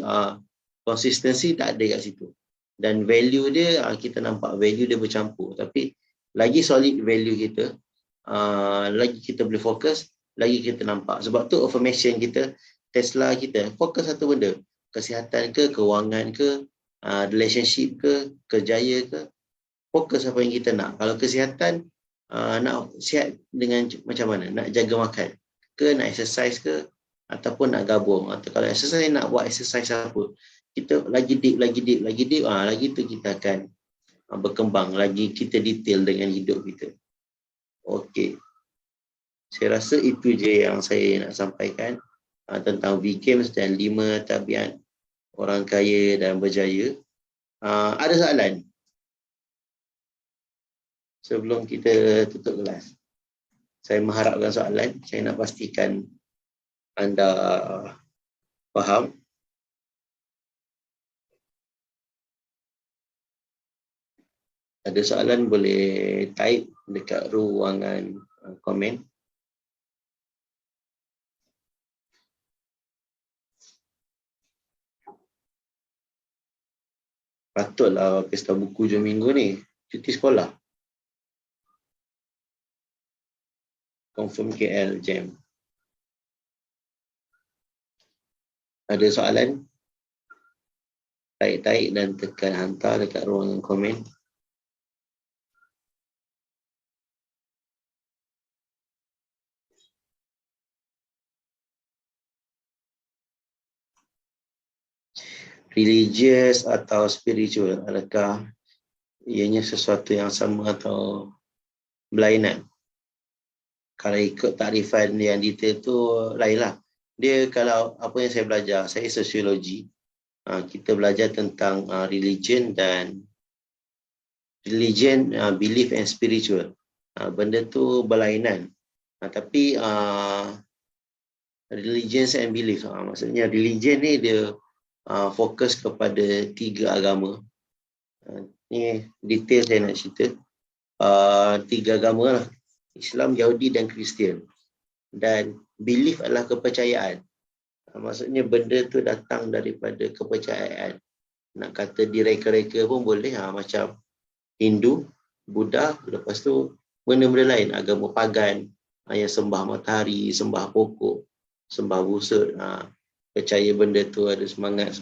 konsistensi tak ada kat situ. Dan value dia, kita nampak value dia bercampur. Tapi lagi solid value kita, lagi kita boleh fokus, lagi kita nampak. Sebab tu affirmation kita, Tesla kita, fokus satu benda. Kesihatan ke, kewangan ke, relationship ke, kerjaya ke. Fokus apa yang kita nak. Kalau kesihatan, nak sihat dengan macam mana? Nak jaga makan ke, nak exercise ke, ataupun nak gabung. Atau kalau exercise, nak buat exercise apa. Kita lagi deep, lagi tu kita akan berkembang. Lagi kita detail dengan hidup kita. Okey. Saya rasa itu je yang saya nak sampaikan tentang V-Games dan 5 tabiat orang kaya dan berjaya. Ada soalan? Sebelum kita tutup kelas. Saya mengharapkan soalan. Saya nak pastikan anda faham. Ada soalan boleh type dekat ruangan komen. Patutlah pesta buku hujung minggu ni. Cuti sekolah. Confirm KL Jam. Ada soalan? Tarik dan tekan hantar dekat ruangan komen. Religious atau spiritual? Adakah ianya sesuatu yang sama atau berlainan. Kalau ikut takrifan yang detail tu lainlah. Dia kalau apa yang saya belajar, saya sosiologi, kita belajar tentang belief and spiritual. Benda tu berlainan. Tapi religions and belief, maksudnya religion ni dia fokus kepada 3 agama. Ni detail saya nak cerita. 3 agama lah. Islam, Yahudi dan Kristian. Dan belief adalah kepercayaan. Maksudnya benda tu datang daripada kepercayaan. Nak kata direka-reka pun boleh. Macam Hindu, Buddha, lepas tu benda-benda lain. Agama pagan, yang sembah matahari, sembah pokok, sembah busuk. Percaya benda tu ada semangat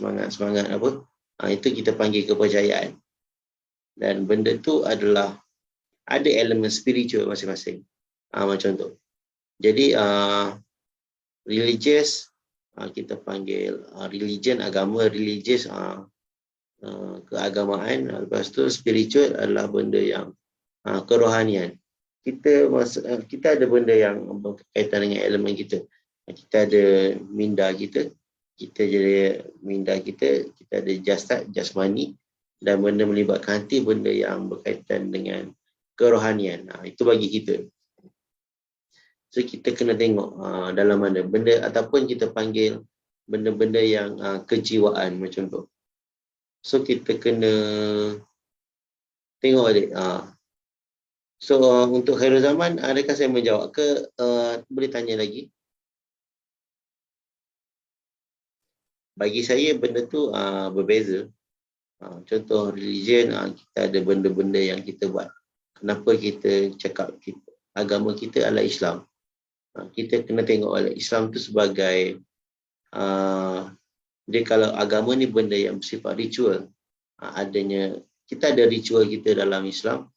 apa. Itu kita panggil kepercayaan. Dan benda tu adalah ada elemen spiritual masing-masing. Macam tu. Jadi religious kita panggil religion, agama, religious keagamaan. Lepas tu spiritual adalah benda yang kerohanian. Kita ada benda yang berkaitan dengan elemen kita. Kita ada minda kita, kita ada jasmani, dan benda melibatkan hati, benda yang berkaitan dengan kerohanian. Itu bagi kita. So kita kena tengok dalam mana benda, ataupun kita panggil benda-benda yang kejiwaan macam tu. So kita kena tengok adik. So untuk Khairul Zaman, adakah saya menjawab ke boleh tanya lagi? Bagi saya benda tu berbeza. Contoh religion, kita ada benda-benda yang kita buat. Kenapa kita cakap agama kita adalah Islam? Kita kena tengok Islam tu sebagai dia, kalau agama ni benda yang bersifat ritual. Kita ada ritual kita dalam Islam,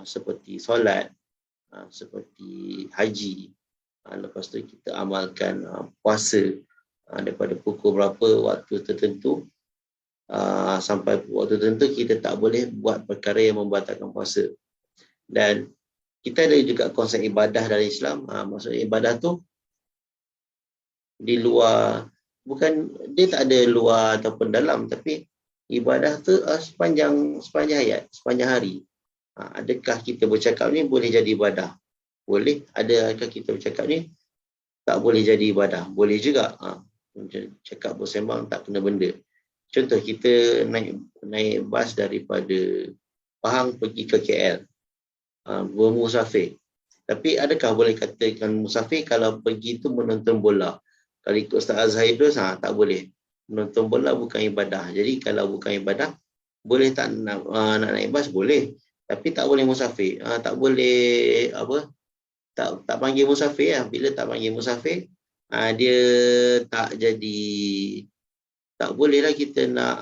seperti solat, seperti haji. Lepas tu kita amalkan puasa daripada pukul berapa waktu tertentu sampai waktu tertentu kita tak boleh buat perkara yang membatalkan puasa. Dan kita ada juga konsep ibadah dalam Islam. Maksudnya ibadah tu di luar, bukan, dia tak ada luar ataupun dalam, tapi ibadah tu sepanjang hayat, sepanjang hari. Adakah kita bercakap ni boleh jadi ibadah? Boleh. Adakah kita bercakap ni tak boleh jadi ibadah? Boleh juga. Cakap bersembang tak kena benda. Contoh kita naik bas daripada Pahang pergi ke KL, bermusafir. Tapi adakah boleh katakan musafir kalau pergi tu menonton bola? Kalau ikut Ustaz Azhar Idrus, tak boleh. Menonton bola bukan ibadah. Jadi kalau bukan ibadah, boleh tak nak naik bas? Boleh. Tapi tak boleh musafir. Tak boleh apa? Tak panggil musafir lah. Bila tak panggil musafir, dia tak jadi, tak bolehlah kita nak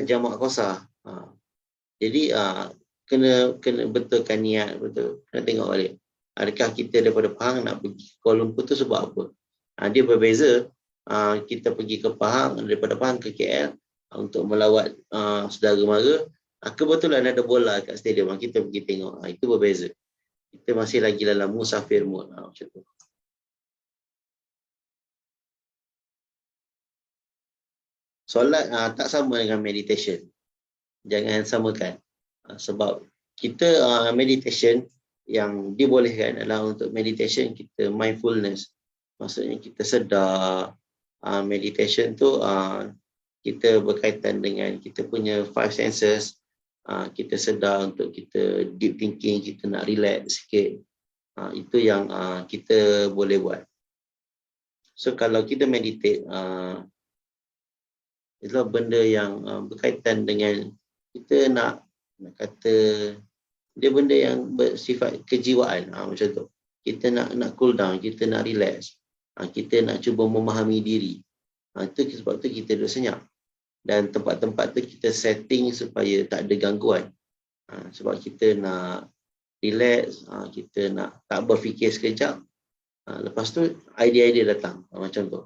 jamak qasar. Jadi kena betulkan niat, betul. Kena tengok balik. Adakah kita daripada Pahang nak pergi ke Kuala Lumpur tu sebab apa? Dia berbeza. Kita pergi ke Pahang, daripada Pahang ke KL untuk melawat saudara mara. Kebetulan ada bola kat stadium, kita pergi tengok. Itu berbeza. Kita masih lagi dalam musafir mode. Macam tu. Solat tak sama dengan meditation. Jangan samakan. Sebab kita meditation yang dibolehkan adalah untuk meditation kita mindfulness. Maksudnya kita sedar. Meditation tu kita berkaitan dengan kita punya 5 senses. Kita sedar untuk kita deep thinking, kita nak relax sikit. Itu yang kita boleh buat. So kalau kita meditate, itulah benda yang berkaitan dengan kita nak kata dia benda yang bersifat kejiwaan. Macam tu. Kita nak cool down, kita nak relax. Kita nak cuba memahami diri. Itu sebab tu kita duduk senyap. Dan tempat-tempat tu kita setting supaya tak ada gangguan. Sebab kita nak relax, kita nak tak berfikir sekejap. Lepas tu idea-idea datang. Macam tu.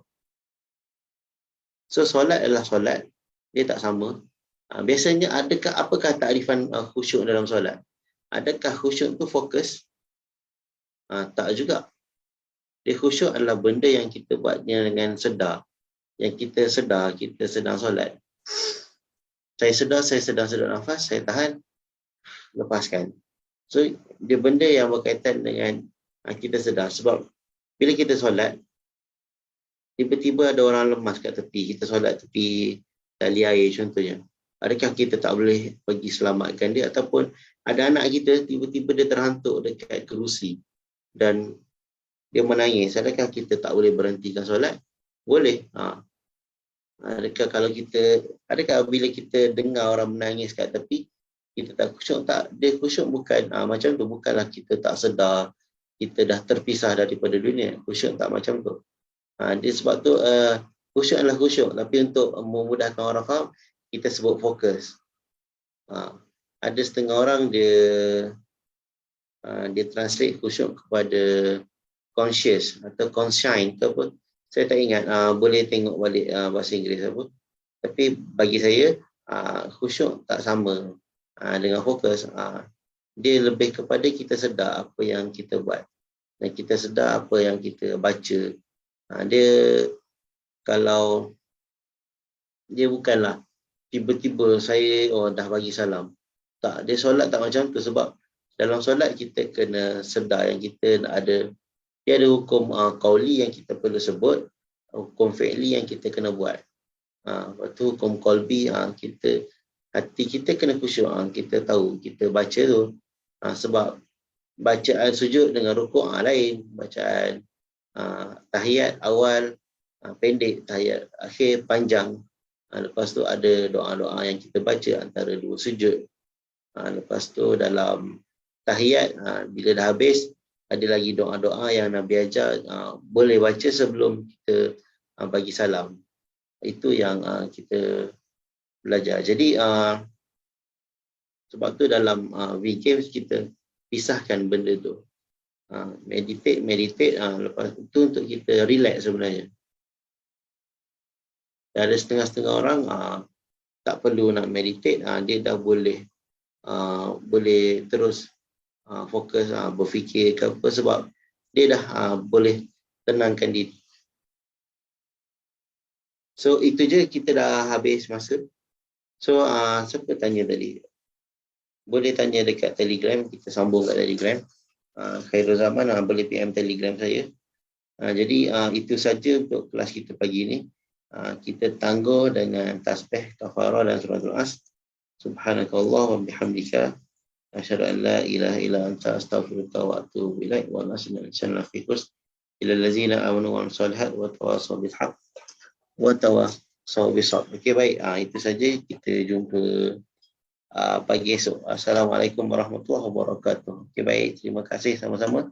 So solat adalah solat. Dia tak sama. Biasanya apakah takrifan khusyuk dalam solat? Adakah khusyuk tu fokus? Tak juga. Dia khusyuk adalah benda yang kita buatnya dengan sedar. Yang kita sedar, kita sedang solat. Saya sedang sedar nafas, saya tahan, lepaskan. So, dia benda yang berkaitan dengan kita sedar. Sebab bila kita solat, tiba-tiba ada orang lemas kat tepi. Kita solat tepi tali air contohnya. Adakah kita tak boleh pergi selamatkan dia? Ataupun ada anak kita, tiba-tiba dia terhantuk dekat kerusi. Dan dia menangis. Adakah kita tak boleh berhentikan solat? Boleh. Adakah bila kita dengar orang menangis kat tepi, kita tak khusyuk? Tak. Dia khusyuk bukan macam tu. Bukanlah kita tak sedar, kita dah terpisah daripada dunia. Khusyuk tak macam tu. Dia sebab tu khusyuk adalah khusyuk. Tapi untuk memudahkan orang faham, kita sebut fokus. Ada setengah orang dia translate khusyuk kepada conscious atau conscient ke apa. Saya tak ingat, boleh tengok balik bahasa Inggeris apa. Tapi bagi saya, khusyuk tak sama dengan fokus. Dia lebih kepada kita sedar apa yang kita buat. Dan kita sedar apa yang kita baca. Dia kalau dia bukanlah tiba-tiba saya dah bagi salam. Tak, dia solat tak macam tu. Sebab dalam solat kita kena sedar yang kita ada. Dia ada hukum qauli yang kita perlu sebut, hukum fi'li yang kita kena buat. Lepas tu hukum qalbi, hati kita kena khusyuk. Kita tahu, kita baca tu. Sebab bacaan sujud dengan rukuk lain. Bacaan tahiyat awal pendek, tahiyat akhir panjang. Lepas tu ada doa-doa yang kita baca antara dua sujud. Lepas tu dalam tahiyat, bila dah habis, ada lagi doa-doa yang Nabi ajar, boleh baca sebelum kita bagi salam. Itu yang kita belajar. Jadi sebab tu dalam V-Games kita pisahkan benda tu. Meditate, lepas itu untuk kita relax sebenarnya. Dan ada setengah-setengah orang tak perlu nak meditate, dia dah boleh terus fokus berfikir ke apa, sebab dia dah boleh tenangkan diri. So itu je, kita dah habis masa. So siapa tanya tadi? Boleh tanya dekat Telegram, kita sambung kat Telegram. Khairul Zaman boleh PM Telegram saya. Jadi itu saja untuk kelas kita pagi ni. Kita tangguh dengan tasbih, kafarah dan suratul as. Subhanakallah wa bihamdika asyhadu an la ilaha illa anta astaghfiruka wa atubu ilaik wa nasna insana fi khusr ila allazina amanu wa amsalhat wa tawasaw bil haqq wa tawasaw bis sabr. Okey, baik, itu saja, kita jumpa pagi esok. Assalamualaikum warahmatullahi wabarakatuh. Okey, baik, terima kasih sama-sama.